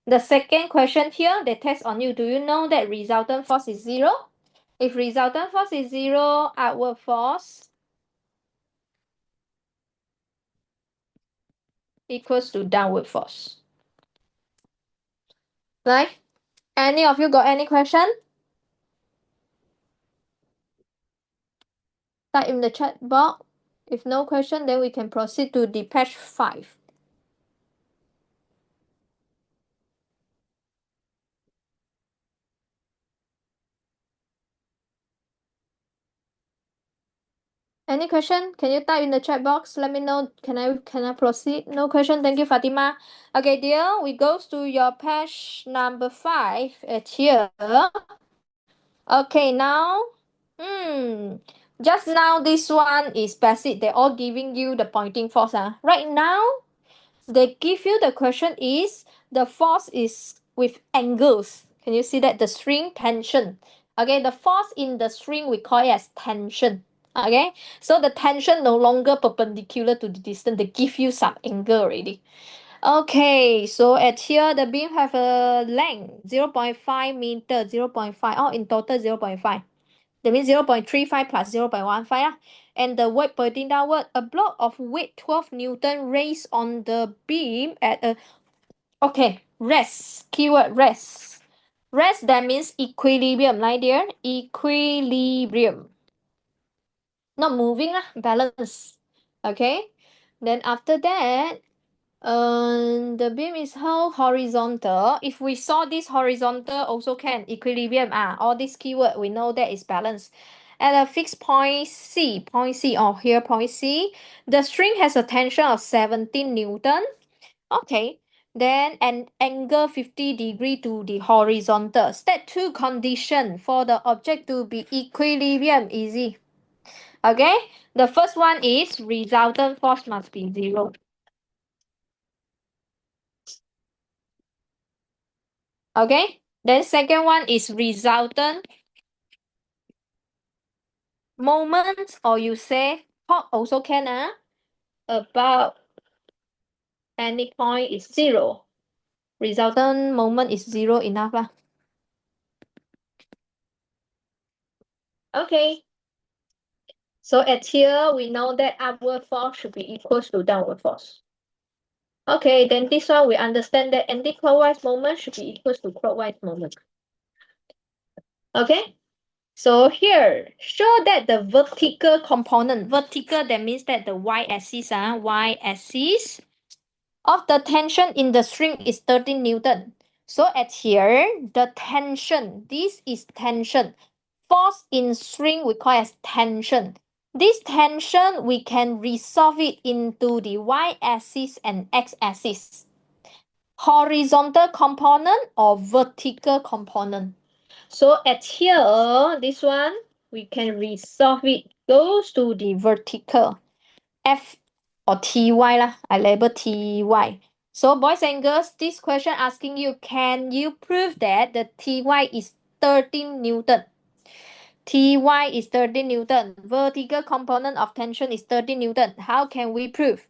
The second question here, they test on you. Do you know that resultant force is 0? If resultant force is 0, outward force equals to downward force. Right? Any of you got any question? Type in the chat box. If no question, then we can proceed to the page 5. Any question? Can you type in the chat box? Let me know. Can I proceed? No question. Thank you, Fatima. Okay, dear, we goes to your page number 5 at here. Okay, now, just now this one is basic. They're all giving you the pointing force. Right now, they give you the question is the force is with angles. Can you see that? The string tension. Okay, the force in the string we call it as tension. Okay, so the tension no longer perpendicular to the distance. They give you some angle already. Okay, so at here the beam have a length 0.5 meter, 0.5. Oh, in total 0.5. That means 0.35 plus 0.15. And the weight pointing downward, a block of weight 12 Newton raised on the beam at a, okay, rest, keyword rest. Rest, that means equilibrium, right there? Equilibrium. Not moving, balance. Okay? Then after that, the beam is how horizontal. If we saw this horizontal also can equilibrium. All this keyword we know that is balance. At a fixed point C, or here point C, the string has a tension of 17 Newton. Okay, then an angle 50 degree to the horizontal. Step 2 condition for the object to be equilibrium. Easy. Okay, the first one is resultant force must be 0. Okay, then second one is resultant moment, or you say torque also can, about any point is 0. Resultant moment is 0 enough lah. Okay, so at here we know that upward force should be equals to downward force. Okay, then this one we understand that anti-clockwise moment should be equals to clockwise moment. Okay, so here show that the vertical component, vertical that means that the y-axis, y-axis of the tension in the string is 13 Newton. So at here, the tension, this is tension. Force in string we call as tension. This tension, we can resolve it into the y-axis and x-axis. Horizontal component or vertical component. So at here, this one, we can resolve it, goes to the vertical. F or TY lah. I label TY. So boys and girls, this question asking you, can you prove that the TY is 13 Newton? TY is 13 Newton. Vertical component of tension is 13 Newton. How can we prove?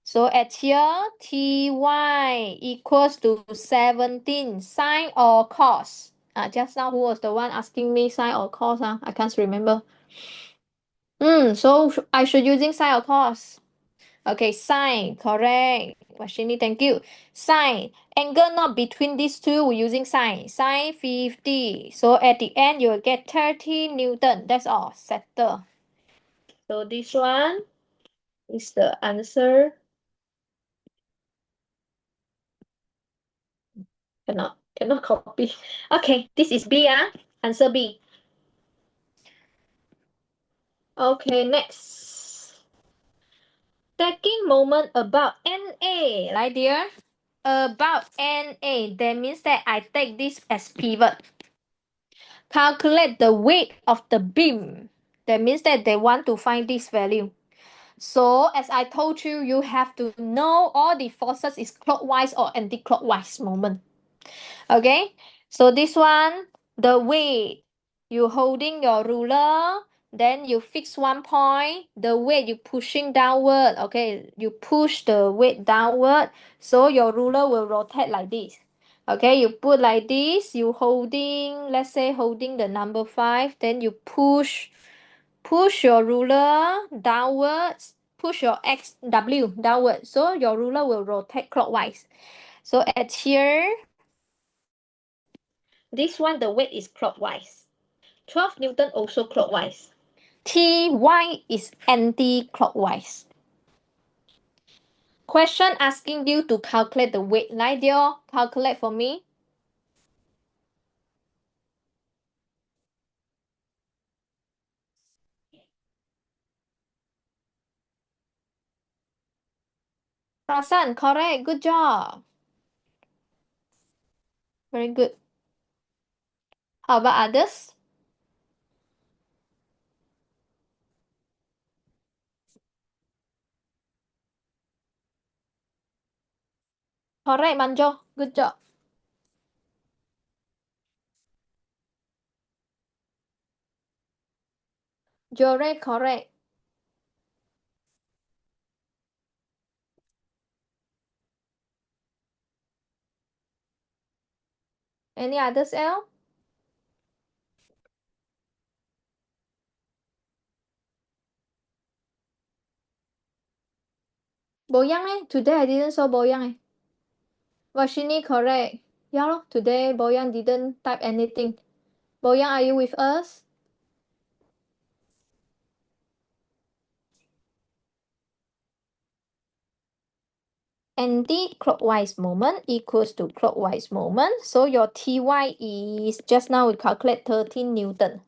So at here, TY equals to 17 sine or cos. Just now who was the one asking me sine or cos? I can't remember. So I should using sine or cos? Okay, sine, correct. Washini, thank you. Sine, angle not between these two, we're using sine. Sine 50. So at the end, you will get 30 Newton. That's all. Settle. So this one is the answer. Cannot copy. Okay, this is B, answer B. Okay, next. Taking moment about NA, right dear? About NA, that means that I take this as pivot. Calculate the weight of the beam. That means that they want to find this value. So as I told you, you have to know all the forces is clockwise or anti-clockwise moment. Okay, so this one, the weight, you holding your ruler, then you fix one point, the weight you pushing downward. Okay, you push the weight downward, so your ruler will rotate like this. Okay, you put like this, you holding, let's say holding the number 5, then you push your ruler downwards, push your W downwards, so your ruler will rotate clockwise. So at here, this one, the weight is clockwise. 12 Newton also clockwise. TY is anti-clockwise. Question asking you to calculate the weight. Lydia, calculate for me. Prasan, correct. Good job. Very good. How about others? Correct, Manjo. Good job. Jore, correct. Any others, El? Boyang eh? Today I didn't saw Boyang eh. Vashini, correct. Yeah, lor. Today Boyang didn't type anything. Boyang, are you with us? Anti-clockwise moment equals to clockwise moment. So your Ty is, just now we calculate 13 Newton.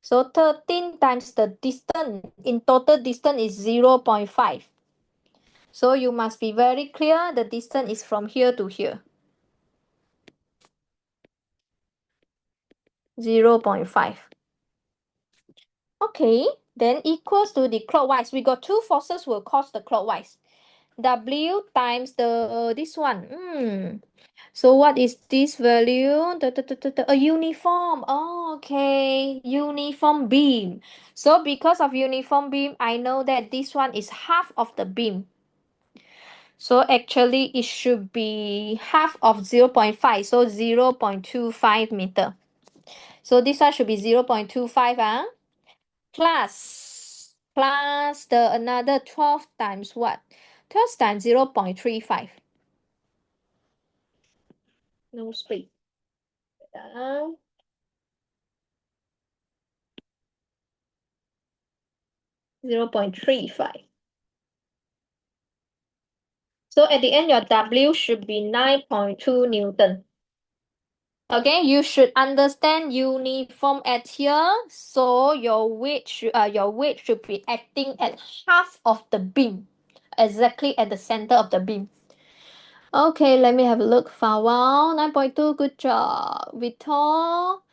So 13 times the distance, in total distance is 0.5. So you must be very clear the distance is from here to here. 0.5. Okay, then equals to the clockwise. We got two forces will cause the clockwise. W times the this one. So what is this value? A uniform. Oh, okay. Uniform beam. So because of uniform beam, I know that this one is half of the beam. So actually it should be half of 0.5. So 0.25 meter. So this one should be 0.25, plus the another 12 times what? 12 times 0.35. No split. 0.35. So at the end, your W should be 9.2 Newton. Okay, you should understand uniform at here. So your weight should be acting at half of the beam, exactly at the center of the beam. Okay, let me have a look for a while. 9.2, good job. Vito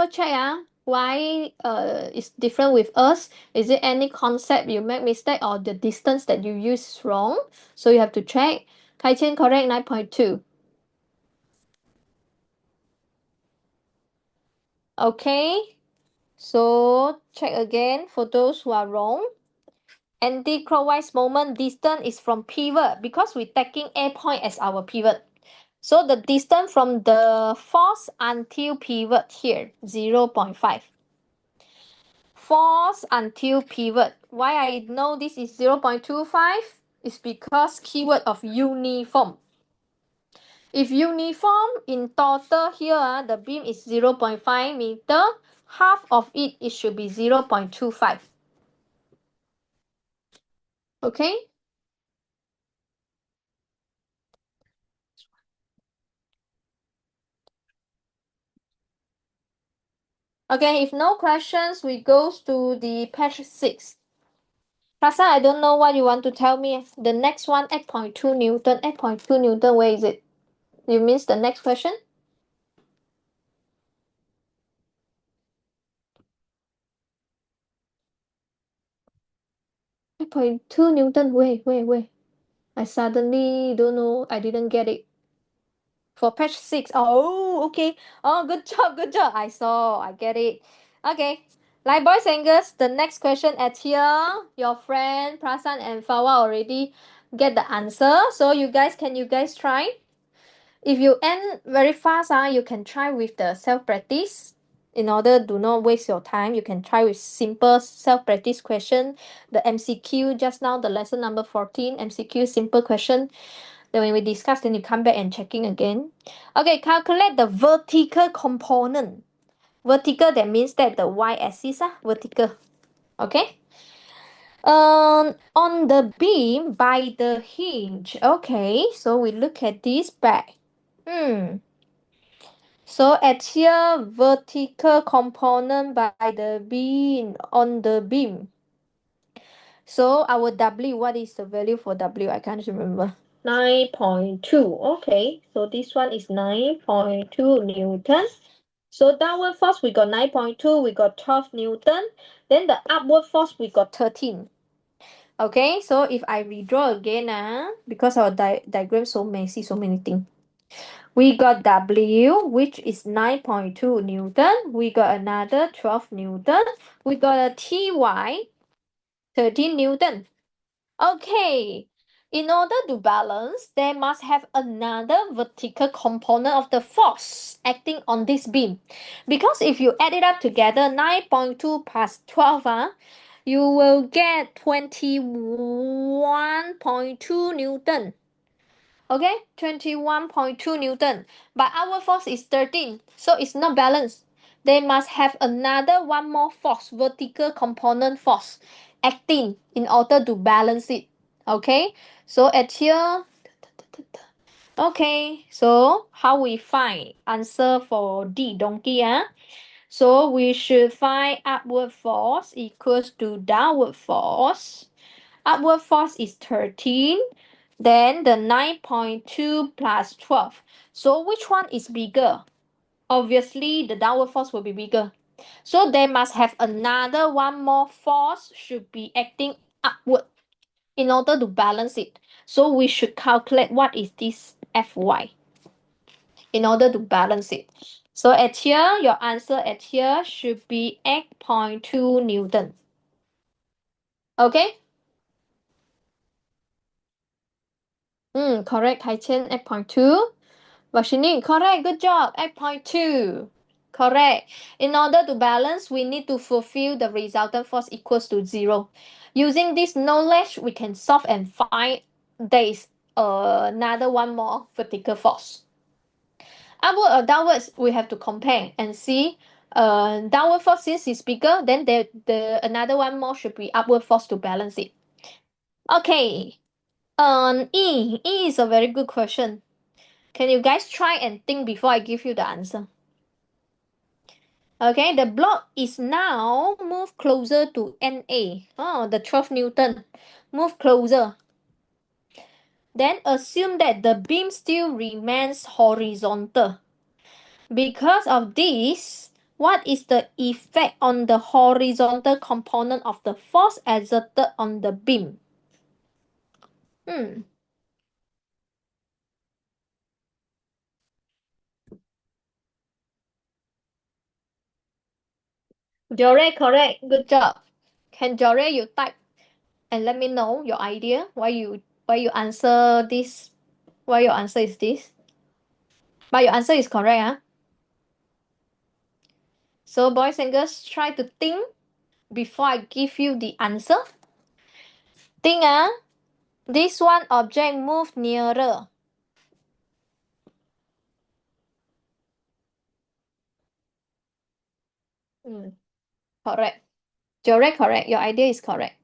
check why is different with us. Is it any concept you make mistake or the distance that you use wrong? So you have to check. Kai Chen correct 9.2. Okay, so check again for those who are wrong. Anti-clockwise moment distance is from pivot because we're taking A point as our pivot. So the distance from the force until pivot here, 0.5. Force until pivot. Why I know this is 0.25? Is because keyword of uniform. If uniform in total here, the beam is 0.5 meter. Half of it should be 0.25. Okay? Okay, if no questions, we go to the page 6. Prasa, I don't know what you want to tell me. The next one, 8.2 Newton. 8.2 Newton, where is it? You means the next question? 8.2 Newton, wait. I suddenly don't know. I didn't get it. For page 6. Oh, okay. Oh, good job. I get it. Okay. Like boys and girls, the next question at here, your friend Prasan and Fawa already get the answer. So you guys try? If you end very fast, you can try with the self-practice. In order do not waste your time, you can try with simple self-practice question. The MCQ just now, the lesson number 14, MCQ simple question. Then when we discuss, then you come back and checking again. Okay, calculate the vertical component. Vertical, that means that the y-axis, vertical. Okay. On the beam by the hinge. Okay, so we look at this back. So at here, vertical component by the beam, on the beam. So our W, what is the value for W? I can't remember. 9.2. Okay, so this one is 9.2 Newton. So downward force, we got 9.2, we got 12 Newton. Then the upward force, we got 13. Okay, so if I redraw again, because our diagram so messy, so many things. We got W, which is 9.2 Newton. We got another 12 Newton. We got a TY, 13 Newton. Okay, in order to balance, there must have another vertical component of the force acting on this beam. Because if you add it up together, 9.2 plus 12, you will get 21.2 Newton. Okay, 21.2 Newton. But our force is 13, so it's not balanced. They must have another one more force, vertical component force, acting in order to balance it. Okay, so at here, okay, so how we find answer for D, donkey, So we should find upward force equals to downward force. Upward force is 13. Then the 9.2 plus 12. So which one is bigger? Obviously, the downward force will be bigger. So they must have another one more force should be acting upward in order to balance it. So we should calculate what is this Fy in order to balance it. So at here, your answer at here should be 8.2 Newton. Okay? Correct. Hai Chen, 8.2. Vashini, correct. Good job. 8.2. Correct. In order to balance, we need to fulfill the resultant force equals to 0. Using this knowledge, we can solve and find there is another one more vertical force. Upward or downwards, we have to compare and see. Downward force since it's bigger, then the another one more should be upward force to balance it. Okay. E is a very good question. Can you guys try and think before I give you the answer? Okay, the block is now move closer to NA. Oh, the 12 Newton. Move closer. Then assume that the beam still remains horizontal. Because of this, what is the effect on the horizontal component of the force exerted on the beam? Hmm. Jore, correct. Good job. Can Jore you type and let me know your idea why you answer this? Why your answer is this? But your answer is correct, So boys and girls, try to think before I give you the answer. Think, this one object move nearer. Correct. Correct. Your idea is correct.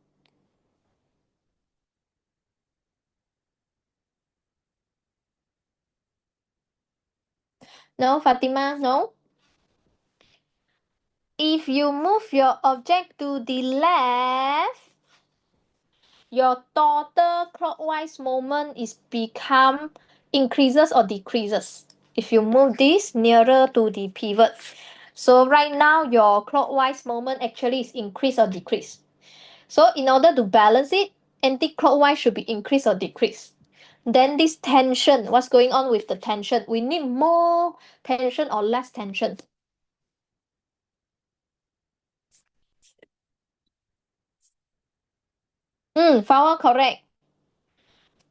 No, Fatima, no. If you move your object to the left, your total clockwise moment is become increases or decreases. If you move this nearer to the pivot. So right now your clockwise moment actually is increase or decrease. So in order to balance it, anti-clockwise should be increase or decrease. Then this tension, what's going on with the tension? We need more tension or less tension? Fawal, correct.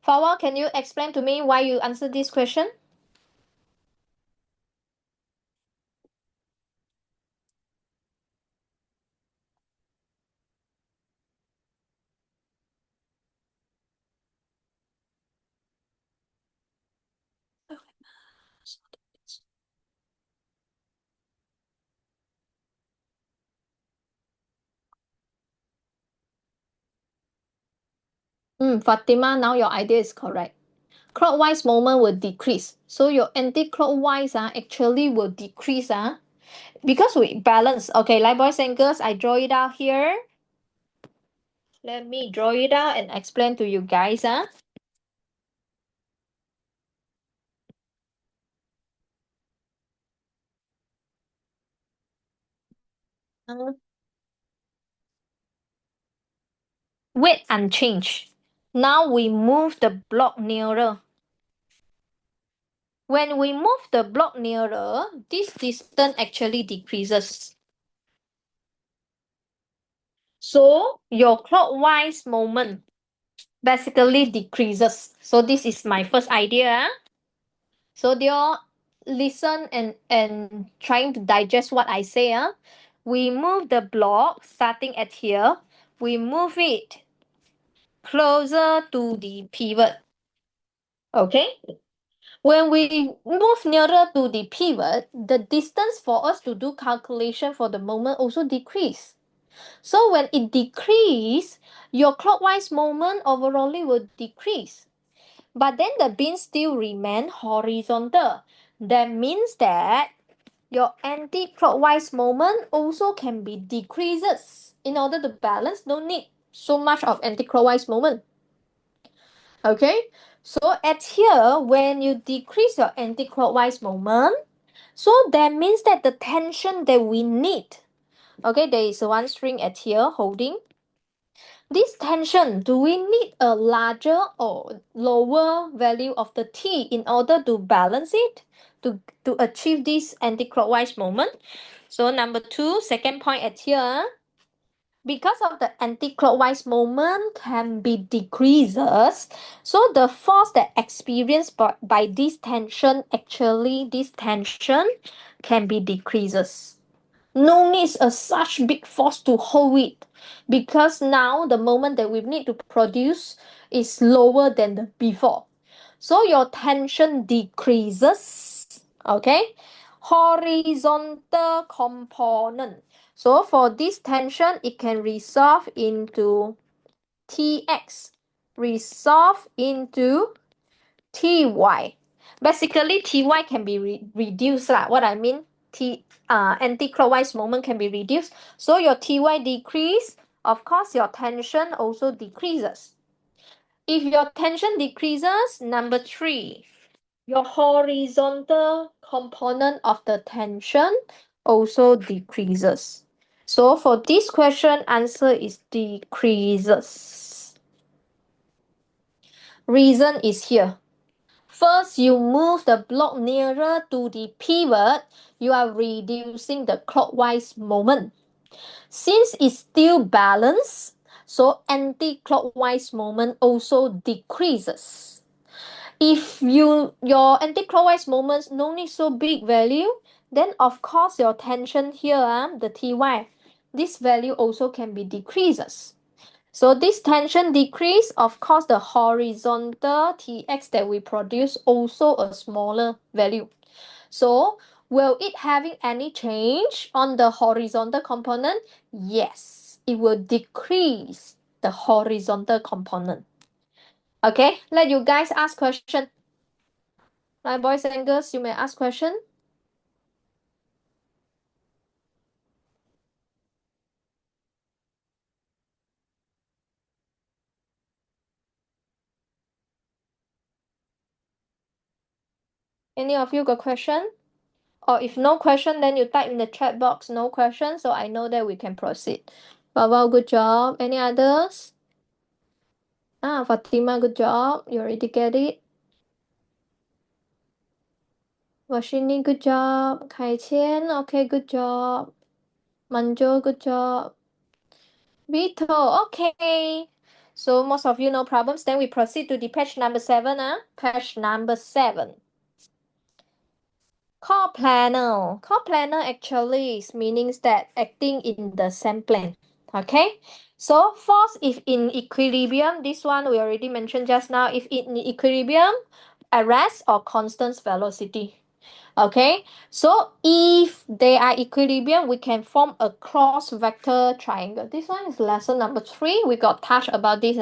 Fawal, can you explain to me why you answer this question? Fatima, now your idea is correct. Clockwise moment will decrease. So your anti-clockwise actually will decrease because we balance. Okay, like boys and girls, I draw it out here. Let me draw it out and explain to you guys. Weight unchanged. Now we move the block nearer. When we move the block nearer, this distance actually decreases. So your clockwise moment basically decreases. So this is my first idea. So they all listen and trying to digest what I say. We move the block starting at here. We move it closer to the pivot. Okay. When we move nearer to the pivot, the distance for us to do calculation for the moment also decrease. So when it decrease, your clockwise moment overall will decrease. But then the beam still remain horizontal. That means that your anti-clockwise moment also can be decreases. In order to balance, no need so much of anti-clockwise moment. Okay, so at here, when you decrease your anti-clockwise moment, so that means that the tension that we need, okay, there is one string at here holding. This tension, do we need a larger or lower value of the T in order to balance it, to achieve this anti-clockwise moment? So number two, second point at here, because of the anti-clockwise moment can be decreases, so the force that experienced by this tension, actually this tension can be decreases. No needs a such big force to hold it, because now the moment that we need to produce is lower than the before. So your tension decreases. Okay, horizontal component. So for this tension, it can resolve into Tx, resolve into Ty. Basically, Ty can be reduced lah. What I mean, anti-clockwise moment can be reduced. So your Ty decrease, of course, your tension also decreases. If your tension decreases, number three, your horizontal component of the tension also decreases. So for this question, answer is decreases. Reason is here. First, you move the block nearer to the pivot, you are reducing the clockwise moment. Since it's still balanced, so anti-clockwise moment also decreases. If your anti-clockwise moments no need so big value, then of course your tension here, the Ty, this value also can be decreases. So this tension decrease, of course the horizontal Tx that we produce also a smaller value. So will it having any change on the horizontal component? Yes, it will decrease the horizontal component. Okay, let you guys ask question. My boys and girls, you may ask question. Any of you got question? Or if no question, then you type in the chat box no question, so I know that we can proceed. Wow, good job. Any others? Fatima, good job. You already get it. Washini, good job. Kai Qian, okay, good job. Manjo, good job. Vito, okay. So most of you no problems. Then we proceed to the page number 7. Page number 7. Co-planar. Co-planar actually is meanings that acting in the same plane. Okay. So force if in equilibrium, this one we already mentioned just now. If in equilibrium, at rest or constant velocity. Okay, so if they are equilibrium, we can form a cross vector triangle. This one is lesson number 3. We got touched about this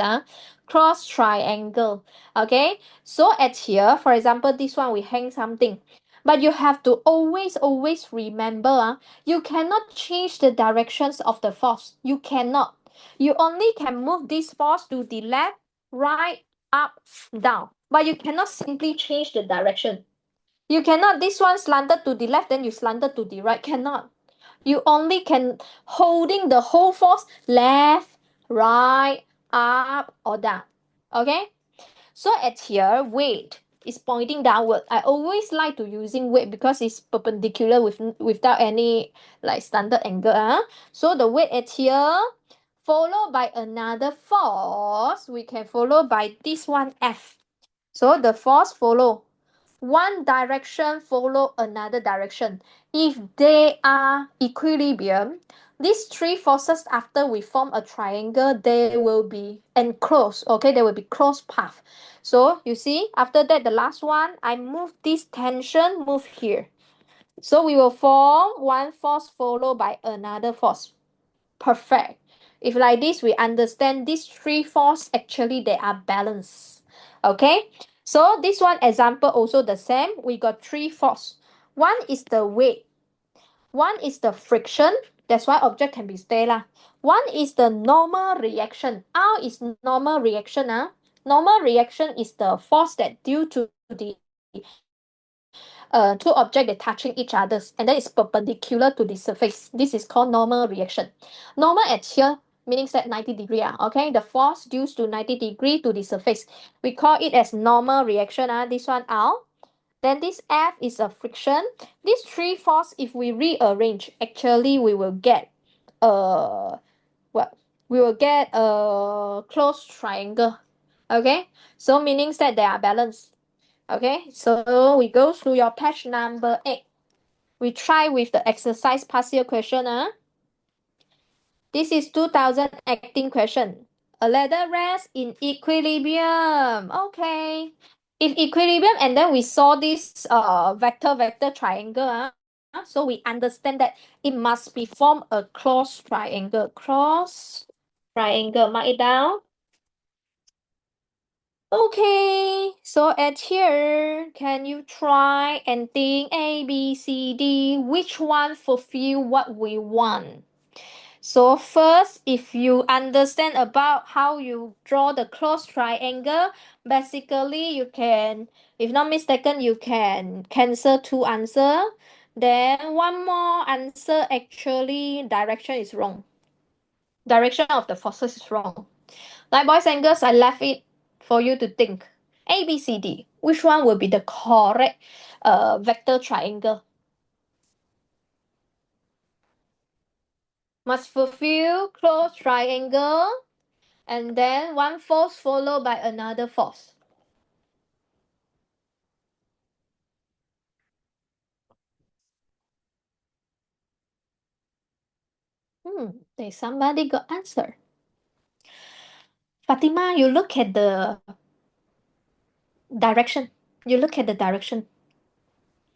cross triangle. Okay, so at here, for example, this one we hang something, but you have to always remember you cannot change the directions of the force. You cannot. You only can move this force to the left, right, up, down. But you cannot simply change the direction. You cannot, this one slanted to the left, then you slanted to the right. Cannot. You only can holding the whole force left, right, up, or down. Okay? So at here, weight is pointing downward. I always like to using weight because it's perpendicular without any like standard angle. So the weight at here, followed by another force, we can follow by this one F. So the force follow one direction follow another direction. If they are equilibrium, these three forces after we form a triangle, they will be enclosed. Okay, they will be closed path. So you see, after that, the last one, I move this tension, move here. So we will form one force followed by another force. Perfect. If like this, we understand these three forces actually they are balanced. Okay, so this one example also the same. We got three force. One is the weight, one is the friction, that's why object can be stay lah. One is the normal reaction. R is normal reaction. Normal reaction is the force that due to the two objects that touching each others and then it's perpendicular to the surface. This is called normal reaction. Normal at here meaning that 90 degree. Okay, the force due to 90 degree to the surface. We call it as normal reaction. This one out. Then this F is a friction. These three force, if we rearrange, actually we will get what? We will get a closed triangle. Okay, so meaning that they are balanced. Okay, so we go through your page number 8. We try with the exercise partial question. This is 2018 question. A ladder rests in equilibrium. Okay. If equilibrium and then we saw this vector triangle, so we understand that it must be form a cross triangle. Cross Triangle, mark it down. Okay, so at here, can you try and think A, B, C, D, which one fulfill what we want? So first, if you understand about how you draw the close triangle, basically you can, if not mistaken, you can cancel two answer. Then one more answer actually direction is wrong. Direction of the forces is wrong. Like boys and girls, I left it for you to think. A, B, C, D. Which one will be the correct vector triangle? Must fulfill close triangle and then one force followed by another force. There's somebody got answer. Fatima, you look at the direction. You look at the direction.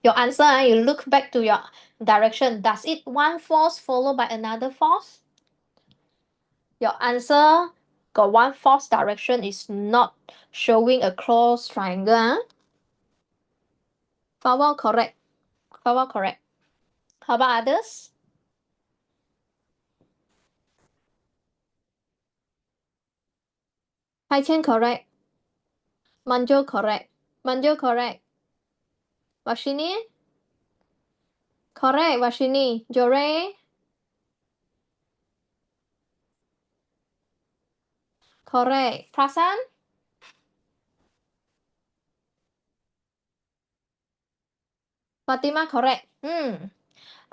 Your answer, you look back to your direction. Does it one force followed by another force? Your answer got one force direction is not showing a close triangle. Vowel correct. Vowel correct. How about others? Hai Chen correct. Manjo correct. Manjo correct. Vashini? Correct, Vashini. Jore? Correct. Prasan? Fatima correct.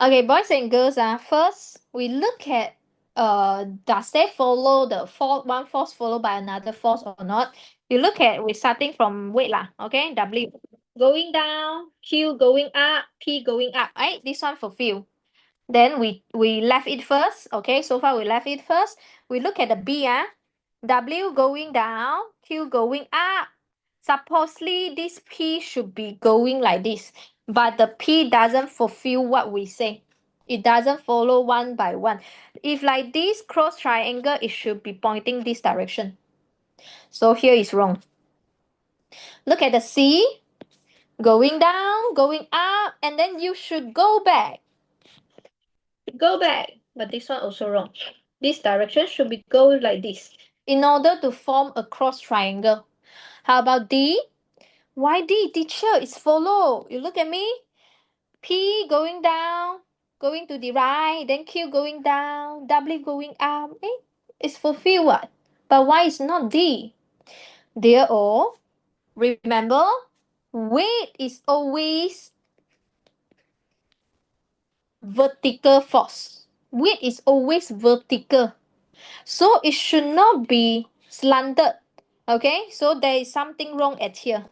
Okay, boys and girls, first we look at does they follow the one force followed by another force or not? You look at we starting from weight lah, okay? W going down, Q going up, P going up. Right? This one fulfill. Then we left it first. Okay, so far we left it first. We look at the B. W going down, Q going up. Supposedly this P should be going like this, but the P doesn't fulfill what we say. It doesn't follow one by one. If like this cross triangle, it should be pointing this direction. So here is wrong. Look at the C, going down, going up, and then you should go back. Go back. But this one also wrong. This direction should be go like this. In order to form a cross triangle. How about D? Why D? Teacher, it's follow. You look at me. P going down, going to the right, then Q going down, W going up. It's fulfill what? But why is not D? Dear O, remember, weight is always vertical force. Weight is always vertical. So it should not be slanted. Okay, so there is something wrong at here.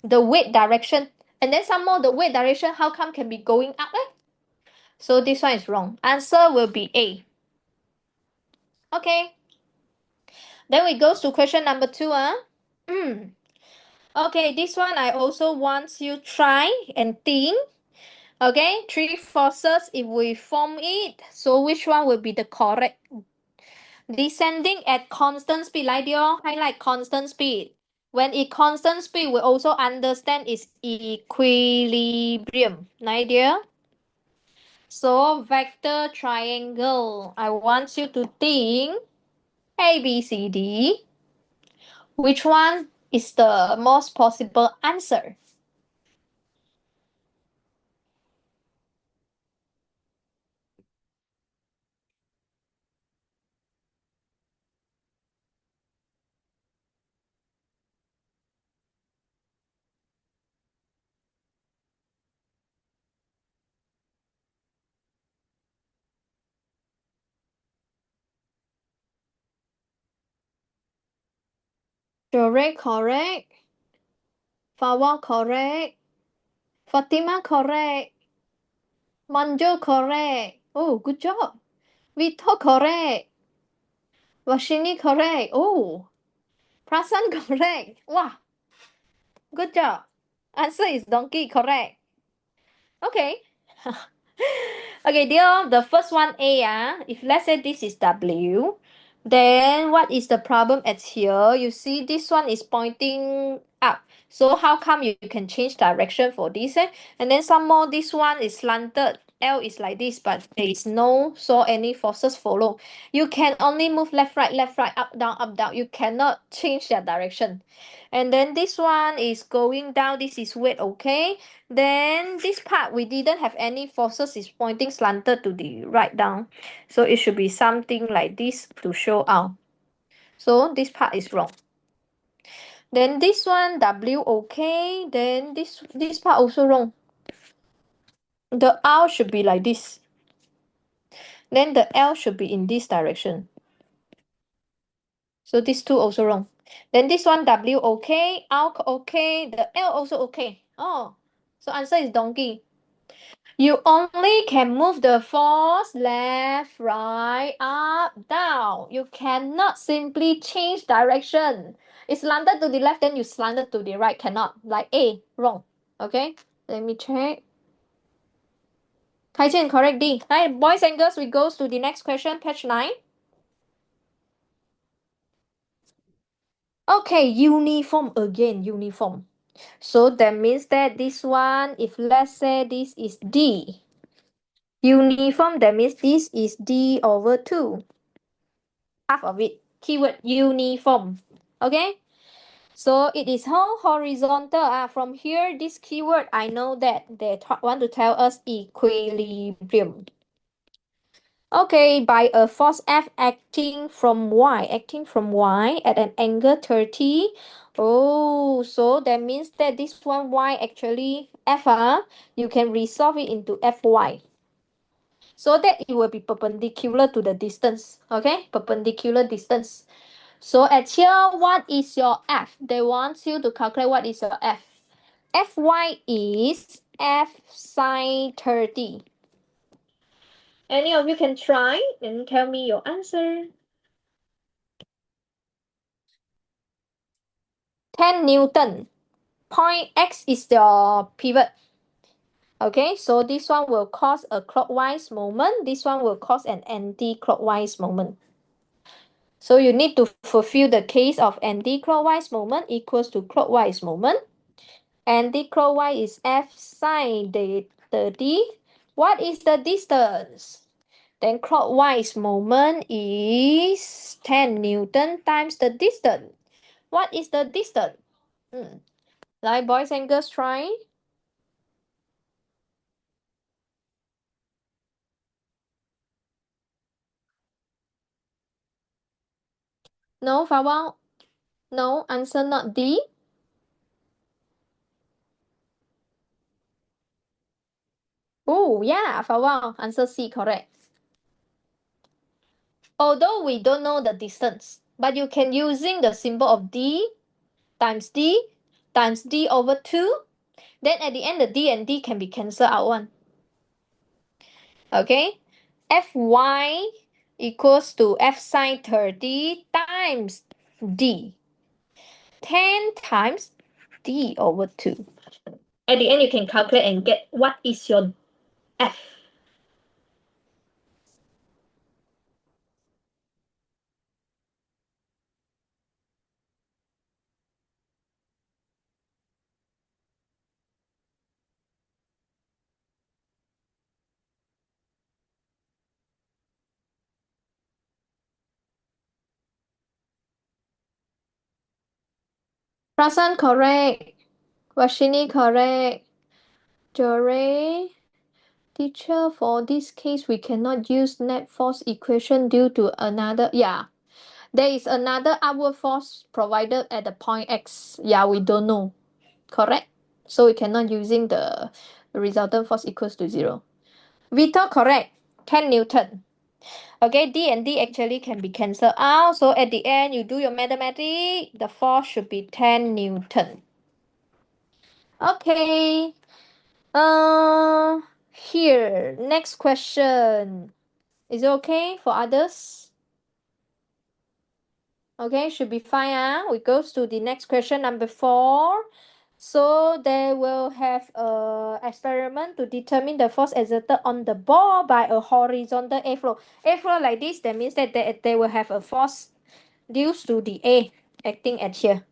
The weight direction, and then some more the weight direction, how come can be going up? So this one is wrong. Answer will be A. Okay. Then we go to question number 2. Okay, this one I also want you try and think. Okay, 3 forces if we form it. So which one will be the correct? Descending at constant speed. Like dear, highlight constant speed. When it constant speed, we also understand its equilibrium. Like dear. So vector triangle. I want you to think A, B, C, D. Which one is the most possible answer? Correct, correct. Fawa correct. Fatima correct. Manjo correct. Oh, good job. Vito correct. Washini correct. Oh, Prasan correct. Wow, good job. Answer is donkey correct. Okay. Okay, dear, the first one A, if let's say this is W, then what is the problem at here? You see this one is pointing up. So how come you can change direction for this? And then some more, this one is slanted. L is like this, but there is no so any forces follow. You can only move left, right, up, down, up, down. You cannot change their direction. And then this one is going down. This is weight, okay? Then this part we didn't have any forces, is pointing slanted to the right down. So it should be something like this to show out. So this part is wrong. Then this one W okay. Then this part also wrong. The R should be like this. Then the L should be in this direction. So these two also wrong. Then this one W okay, R okay, the L also okay. Oh, so answer is donkey. You only can move the force left, right, up, down. You cannot simply change direction. It's slanted to the left, then you slanted to the right. Cannot. Like A, wrong. Okay, let me check. Taijian, correct D. Right, boys and girls, we go to the next question, page 9. Okay, uniform again, uniform. So that means that this one, if let's say this is D, uniform, that means this is D over 2. Half of it. Keyword uniform. Okay? So it is how horizontal. From here, this keyword, I know that they want to tell us equilibrium. Okay, by a force F acting from Y at an angle 30. Oh, so that means that this one Y actually F, you can resolve it into Fy. So that it will be perpendicular to the distance. Okay, perpendicular distance. So at here, what is your F? They want you to calculate what is your F. Fy is F sine 30. Any of you can try and tell me your answer. 10 Newton. Point X is your pivot. Okay, so this one will cause a clockwise moment. This one will cause an anti-clockwise moment. So you need to fulfill the case of anti-clockwise moment equals to clockwise moment. Anti-clockwise is F sine 30. What is the distance? Then clockwise moment is 10 Newton times the distance. What is the distance? Like boys and girls try. No, Fawang. No, answer not D. Oh, yeah, Fawang. Answer C, correct. Although we don't know the distance, but you can using the symbol of D times D times D over 2. Then at the end, the D and D can be cancelled out one. Okay? Fy equals to F sine 30 times D. 10 times D over 2. At the end, you can calculate and get what is your F. Prasan correct. Vashini correct. Jore. Teacher, for this case, we cannot use net force equation due to another, there is another upward force provided at the point X. Yeah, we don't know. Correct? So we cannot using the resultant force equals to 0. Vito, correct. 10 Newton. Okay, D and D actually can be cancelled out. So at the end, you do your mathematics. The force should be 10 Newton. Okay. Here, next question. Is it okay for others? Okay, should be fine. We go to the next question, number 4. So they will have a experiment to determine the force exerted on the ball by a horizontal airflow. Airflow like this, that means that they will have a force due to the A acting at here.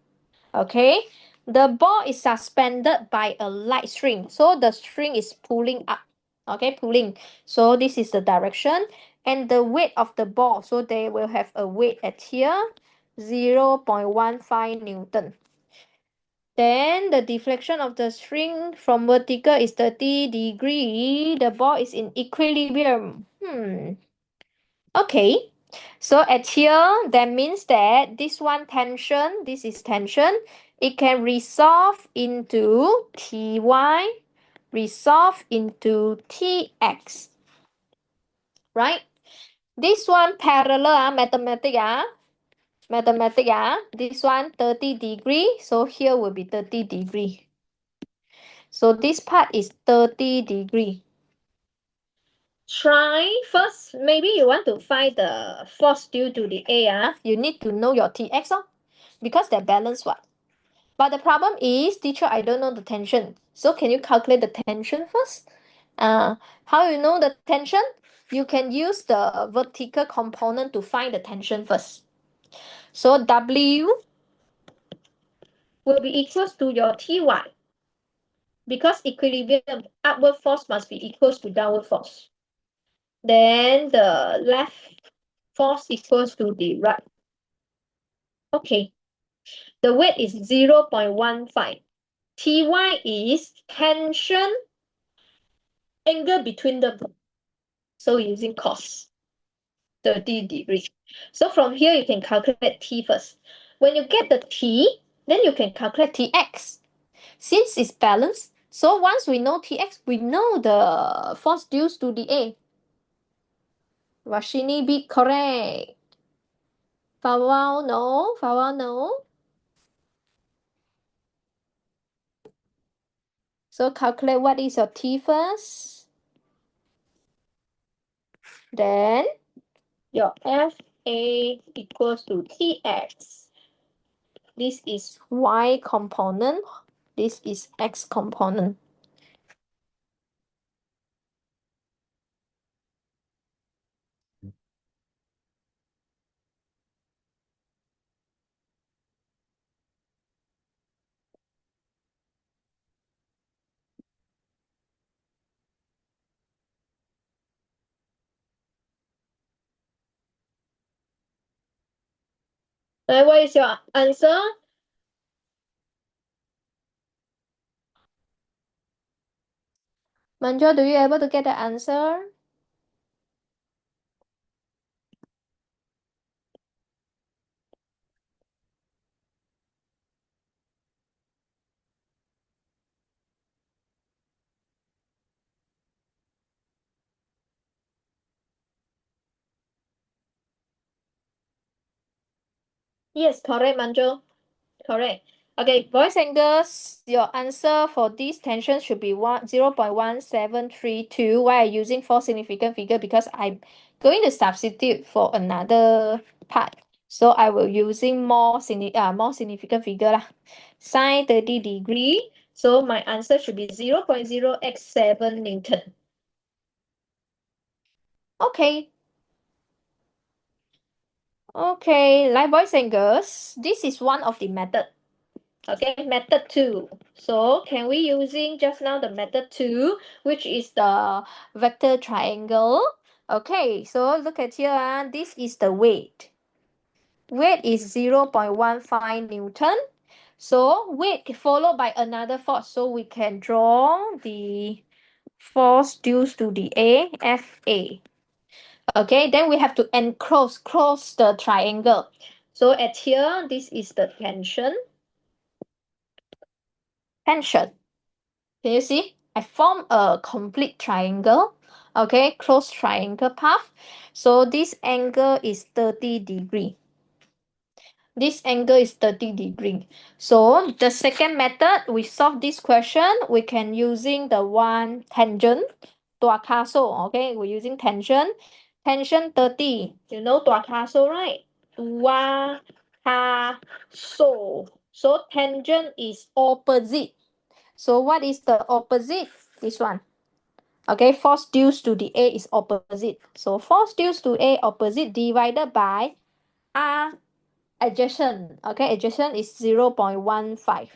Okay, the ball is suspended by a light string. So the string is pulling up. Okay, pulling. So this is the direction. And the weight of the ball. So they will have a weight at here. 0.15 Newton. Then the deflection of the string from vertical is 30 degree. The ball is in equilibrium. Okay. So at here, that means that this one tension, this is tension. It can resolve into Ty, resolve into Tx. Right? This one parallel, mathematics, this one 30 degree. So here will be 30 degree. So this part is 30 degree. Try first. Maybe you want to find the force due to the A. You need to know your Tx, because they're balanced what? But the problem is, teacher, I don't know the tension. So can you calculate the tension first? How you know the tension? You can use the vertical component to find the tension first. So W will be equals to your Ty. Because equilibrium, upward force must be equals to downward force. Then the left force equals to the right. Okay. The weight is 0.15. Ty is tension angle between them. So using cos 30 degrees. So from here you can calculate T first. When you get the T, then you can calculate Tx. Since it's balanced, so once we know Tx, we know the force due to the A. Vashini be correct. Fawal no. Fawal no. So calculate what is your T first. Then your FA equals to Tx. This is Y component. This is X component. Then what is your answer? Manjo, do you able to get the answer? Yes, correct, Manjo. Correct. Okay, Boys and girls, your answer for this tension should be 0.1732. Why I'm using four significant figure? Because I'm going to substitute for another part. So I will using more significant figure lah. Sine 30 degree. so my answer should be 0.0x7 Newton. Okay. Okay, like boys and girls, this is one of the method. Okay, method 2. So can we using just now the method 2, Which is the vector triangle. Okay, so look at here. This is the weight. Weight is 0.15 Newton. So weight followed by another force. So we can draw the force due to the A, FA. Okay, then we have to close the triangle. So at here, this is the tension. Tension. Can you see? I form a complete triangle. Okay, closed triangle path. So this angle is 30 degree. This angle is 30 degree. So the second method, we solve this question, we can using the one tangent. Tuakaso, okay, we're using tangent. Tangent 30. You know Tuakaso, right? Tuakaso. So tangent is Opposite. So what is the opposite? This one. Okay, force due to the A is opposite. So force due to A opposite divided by R adjacent. Okay, adjacent is 0.15.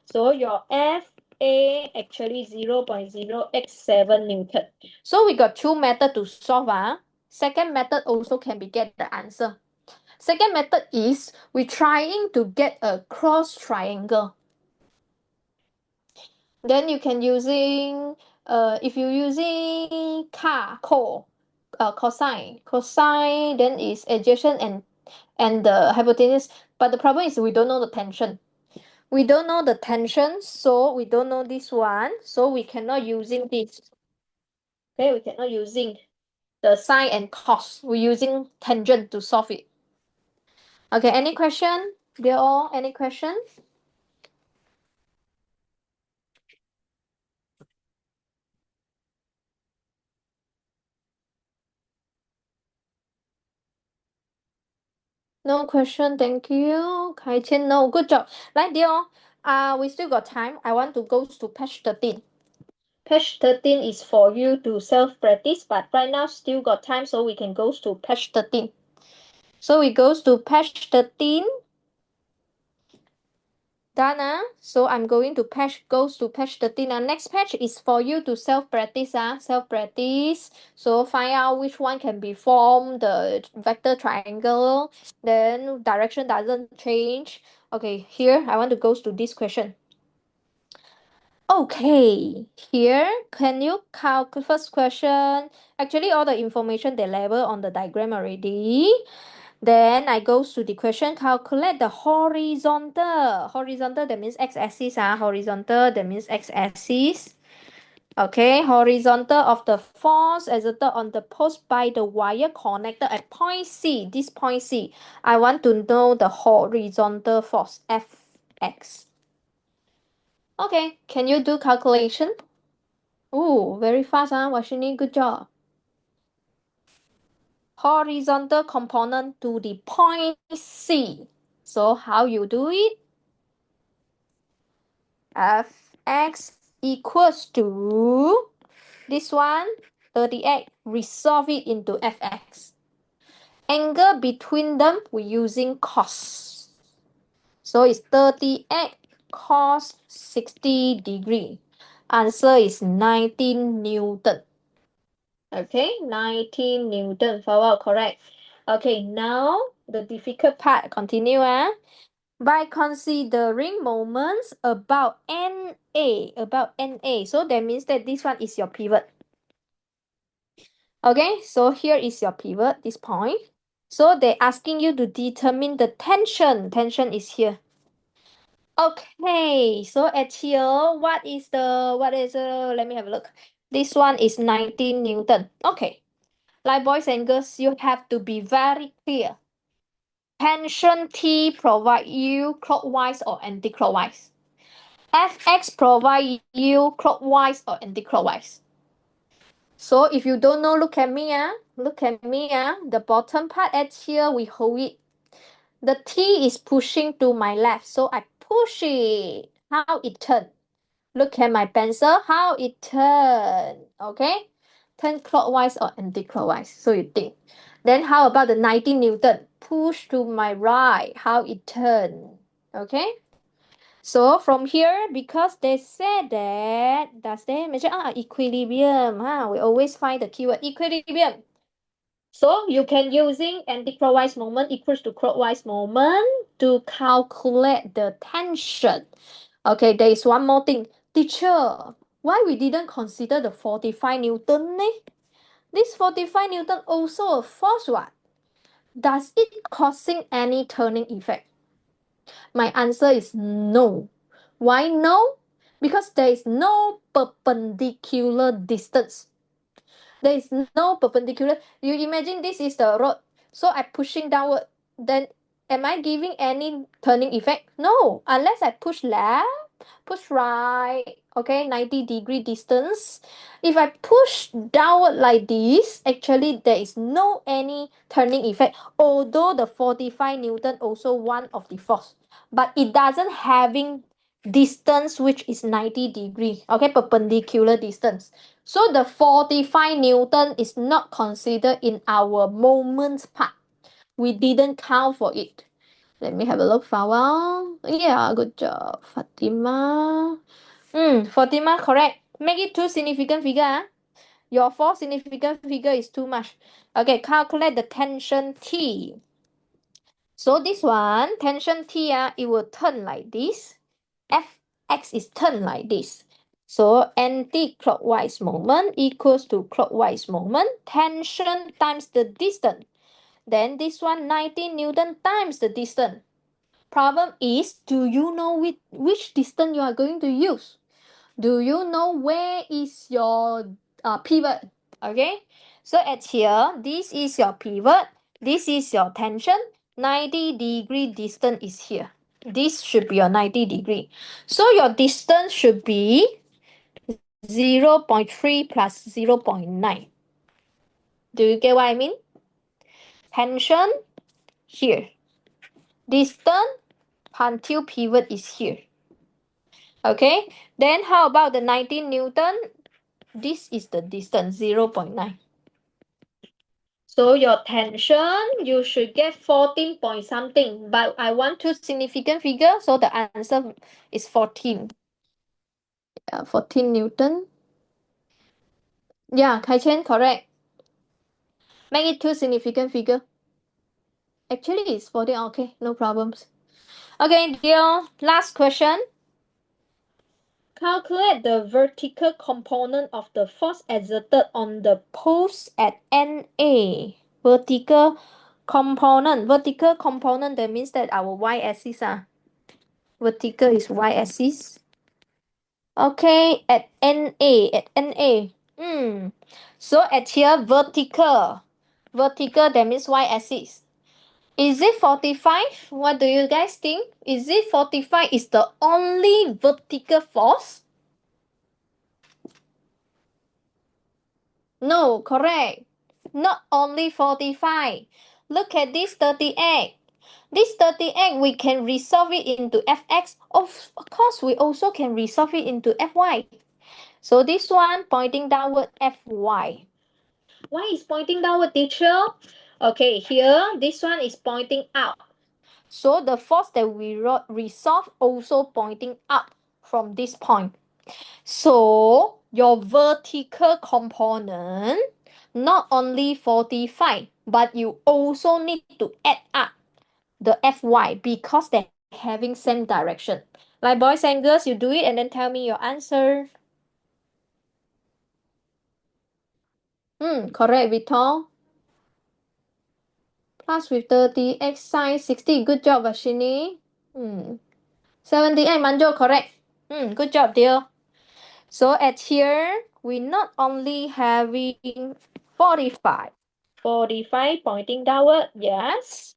so your FA actually 0.0x7 Newton. So we got two methods to solve. Second method also can be get the answer. Second method is we trying to get a cross triangle. Then you can using if you using cosine then is adjacent and the hypotenuse. But the problem is we don't know the tension. We don't know the tension, so we don't know this one, so we cannot using this. Okay, we cannot using The sine and cos. We're using tangent to solve it. Okay, any question? Dear all, any questions? No question, thank you. Kai Chen, no, good job. Like dear all, we still got time. I want to go to page 13. Page 13 is for you to self-practice, but right now still got time, so we can go to Page 13. So we goes to page 13. Done. So I'm going to goes to page 13. Next page is for you to self-practice. Self-practice. So find out which one can be formed, the vector triangle. Then direction doesn't change. Okay, here I want to go to this question. Okay, here can you calculate first question? Actually, all the information they label on the diagram already. Then I go to the question, calculate the horizontal. Horizontal, that means x-axis. Horizontal, that means x-axis. Okay, horizontal of the force exerted on the post by the wire connected at point C. This point C. I want to know the horizontal force, Fx. Okay, can you do calculation? Oh, very fast, Washini, good job. Horizontal component to the point C. So how you do it? Fx equals to this one, 38. Resolve it into Fx. Angle between them, we're using cos. So it's 38 cos 60 degree. Answer is 19 Newton. Okay, 19 Newton. Follow correct. Okay, now the difficult part. Continue, by considering moments about NA. So that means that this one is your pivot. Okay, so here is your pivot, this point. So they're asking you to determine the tension. Tension is here. Okay, so at here, let me have a look. This one is 19 Newton. Okay, like boys and girls, you have to be very clear. Tension T provide you clockwise or anti-clockwise. Fx provide you clockwise or anti-clockwise. So if you don't know, look at me. The bottom part at here, we hold it. The T is pushing to my left, so I push it. How it turn? Look at my pencil, how it turn. Okay? Turn clockwise or anti-clockwise. So you think. Then how about the 19 Newton? Push to my right, how it turn. Okay? So from here, because they said that, does they mention equilibrium? We always find the keyword equilibrium. So you can using anti-clockwise moment equals to clockwise moment to calculate the tension. Okay, there is one more thing. Teacher, why we didn't consider the 45 Newton? This 45 Newton also a force what? Does it causing any turning effect? My answer is no. Why no? Because there is no perpendicular distance. There is no perpendicular. You imagine this is the road. So I pushing downward. Then am I giving any turning effect? No. Unless I push left, push right. Okay, 90-degree distance. If I push downward like this, actually there is no any turning effect. Although the 45 Newton also one of the force. But it doesn't having distance which is 90-degree. Okay, perpendicular distance. So the 45 Newton is not considered in our moment part. We didn't count for it. Let me have a look, Fawal. Yeah, good job, Fatima. Fatima, correct. Make it two significant figure. Your four significant figure is too much. Okay, calculate the tension T. So this one, tension T, it will turn like this. Fx is turned like this. So anti-clockwise moment equals to clockwise moment. Tension times the distance. Then this one 19 Newton times the distance. Problem is, do you know which distance you are going to use? Do you know where is your pivot? Okay, so at here, this is your pivot. This is your tension. 90-degree distance is here. This should be your 90-degree. So your distance should be 0.3 plus 0.9. Do you get what I mean? Tension here. Distance until pivot is here. Okay, then how about the 19 Newton? This is the distance, 0.9. So your tension, you should get 14 point something. But I want Two significant figure, so the answer is 14. 14 Newton. Yeah, Kai Chen, correct. Make it two significant figure. Actually, it's 14. Okay, no problems. Okay, dear, last question. calculate the vertical component of the force exerted on the Post at NA. Vertical component. Vertical component, that means that our y-axis. Vertical is y-axis. Okay, at NA. So at here, vertical. Vertical, that means y-axis. Is it 45? What do you guys think? Is it 45 is the only vertical force? No, correct. Not only 45. Look at this 38. This 38, we can resolve it into fx. Of course, we also can resolve it into fy. So this one pointing downward, fy. Why is pointing downward, teacher? Okay, here, this one is pointing out. So the force that we resolve also pointing up from this point. So your vertical component, not only 45, but you also need to add up the Fy because they're having same direction. Like boys and girls, you do it and then tell me your answer. Correct, Vitor. Plus with 30, x sine 60. Good job, Vashini. 78, Manjo, correct. Good job, dear. So at here, we not only having 45. 45 pointing downward, yes.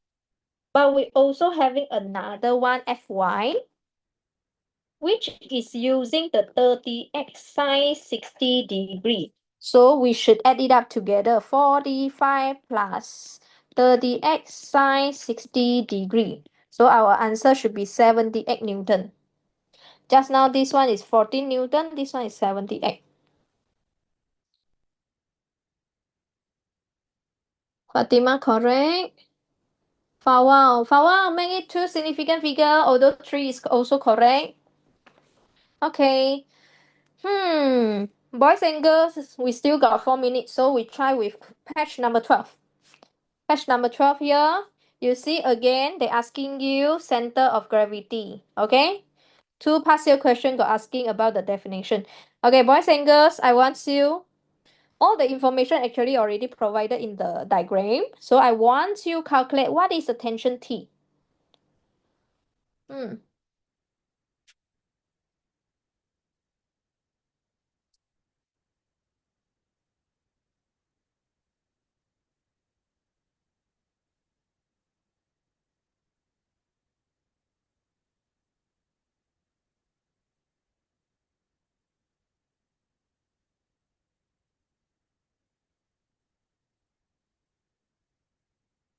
But we also having another one, Fy, which is using the 30x sine 60 degree. So we should add it up together. 45 plus 30x sine 60 degree. So our answer should be 78 Newton. Just now this one is 14 Newton, this one is 78. Fatima, correct. Fawal, Fawal, make it two significant figure, although 3 is also correct. Okay. Boys and girls, we still got 4 minutes, so we try with page number 12. Page number 12 here, you see again, they asking you center of gravity, okay? Two past year question got asking about the definition. Okay, boys and girls, I want you, all the information actually already provided in the diagram. So I want you calculate what is the tension T.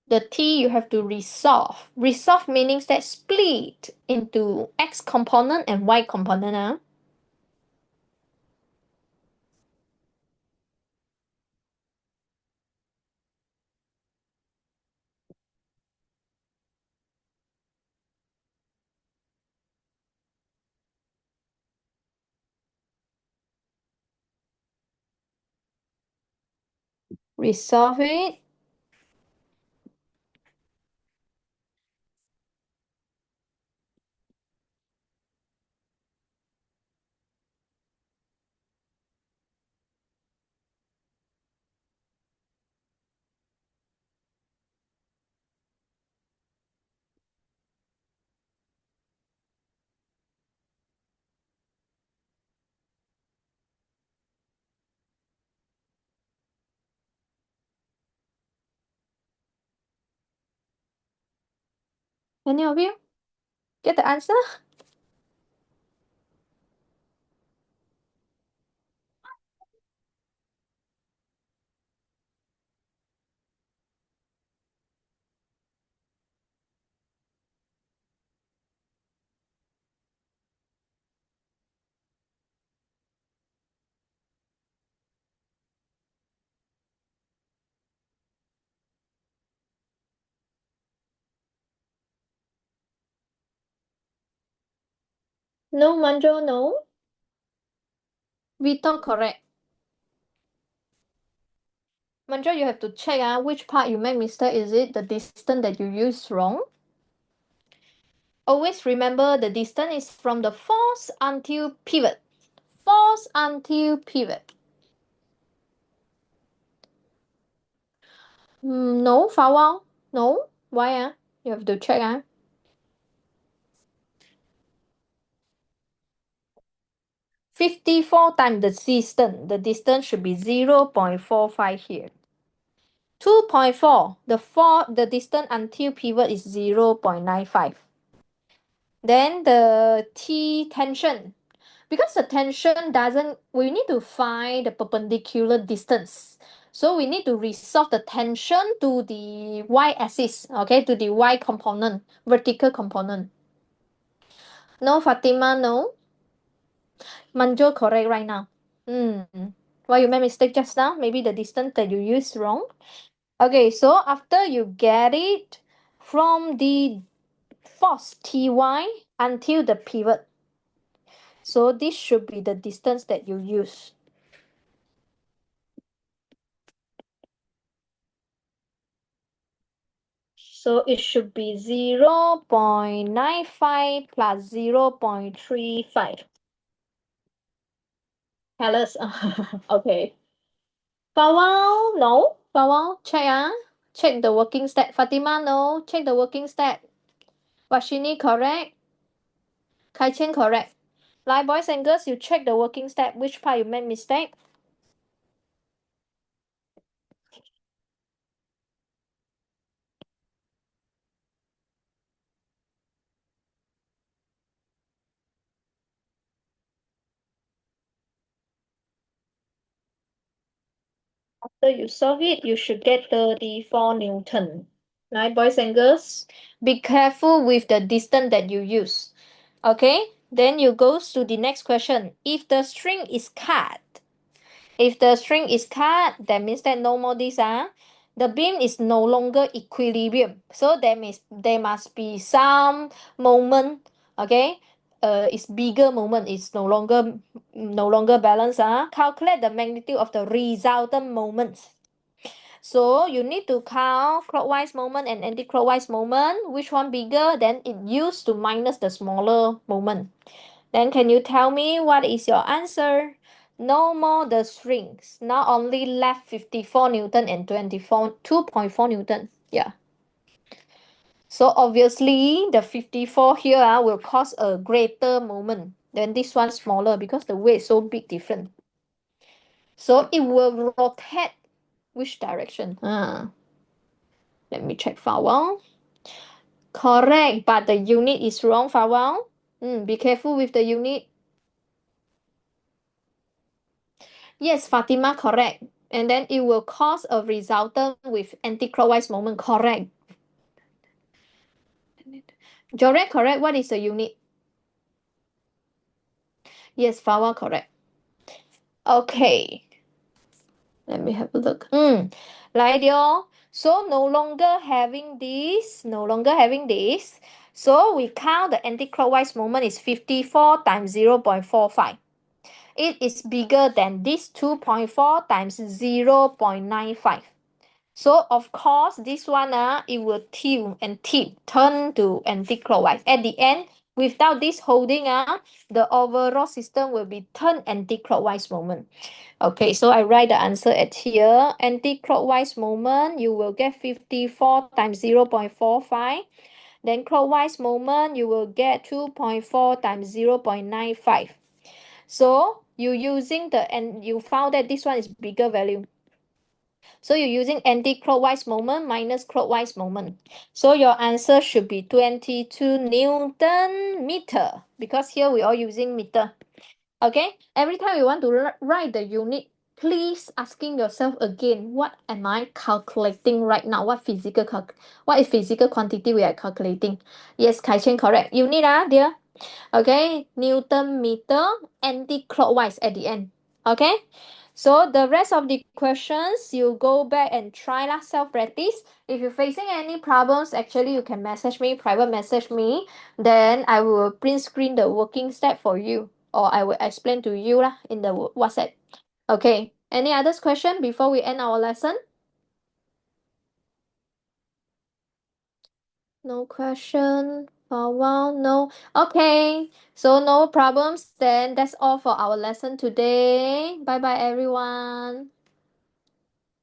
The T you have to resolve. Resolve means that split into X component and Y component. Resolve it. Any of you get the answer? No, Manjo, no. Vito, correct. Manjo, you have to check which part you make mistake. Is it the distance that you use wrong? Always remember the distance is from the force until pivot. Force until pivot. No, Fawal. No. Why? You have to check. 54 times the distance. The distance should be 0.45 here. 2.4. The distance until pivot is 0.95. Then the T tension. Because the tension doesn't, we need to find the perpendicular distance. So we need to resolve the tension to the y-axis, okay, to the y component, vertical component. No, Fatima, no. Manjo correct right now. Why you made mistake just now? Maybe the distance that you used wrong. Okay, so after you get it from the force Ty until the pivot. So this should be the distance that you use. So it should be 0.95 plus 0.35. Alice, okay. Fawal, no. Fawal, check check the working stat. Fatima, no, check the working stat. Washini, correct. Kai Chen, correct. Like boys and girls, you check the working stat. Which part you made mistake? After you solve it, you should get 34 Newton. Right, boys and girls? Be careful with the distance that you use. Okay, then you go to the next question. If the string is cut, that means that no more this. The beam is no longer equilibrium. So that means there must be some moment. Okay, it's bigger moment. It's no longer balance. Calculate the magnitude of the resultant moment. So you need to count clockwise moment and anti-clockwise moment. Which one bigger? Then it used to minus the smaller moment. Then can you tell me what is your answer? No more the strings. Now only left 54 Newton and 2.4 Newton. Yeah. So obviously the 54 here will cause a greater moment than this one smaller because the weight is so big different. So it will rotate which direction? Let me check Fawal. Correct, but the unit is wrong, Fawal. Be careful with the unit. Yes, Fatima, correct. And then it will cause a resultant with anti-clockwise moment, correct. Jorek, correct. What is the unit? Yes, Fawal, correct. Okay, let me have a look. 来的哦. So no longer having this, So we count the anti-clockwise moment is 54 times 0.45. It is bigger than this 2.4 times 0.95. So of course, this one it will tilt and tip, turn to anti-clockwise. At the end, without this holding the overall system will be turn anti-clockwise moment. Okay, so I write the answer at here. Anti-clockwise moment, you will get 54 times 0.45. Then clockwise moment, you will get 2.4 times 0.95. So you using and you found that this one is bigger value. So you're using anti-clockwise moment minus clockwise moment. So your answer should be 22 Newton meter because here we are using meter. Okay, every time you want to write the unit, please asking yourself again, what am I calculating right now? What is physical quantity we are calculating? Yes, Kai Chen, correct. Unit dear. Okay, Newton meter anti-clockwise at the end. Okay, so the rest of the questions you go back and try lah, self practice. If you're facing any problems, actually you can message me, private message me. Then I will print screen the working step for you, or I will explain to you lah in the WhatsApp. Okay, any other question before we end our lesson? No question for a while. No. Okay. So no problems. Then that's all for our lesson today. Bye bye, everyone.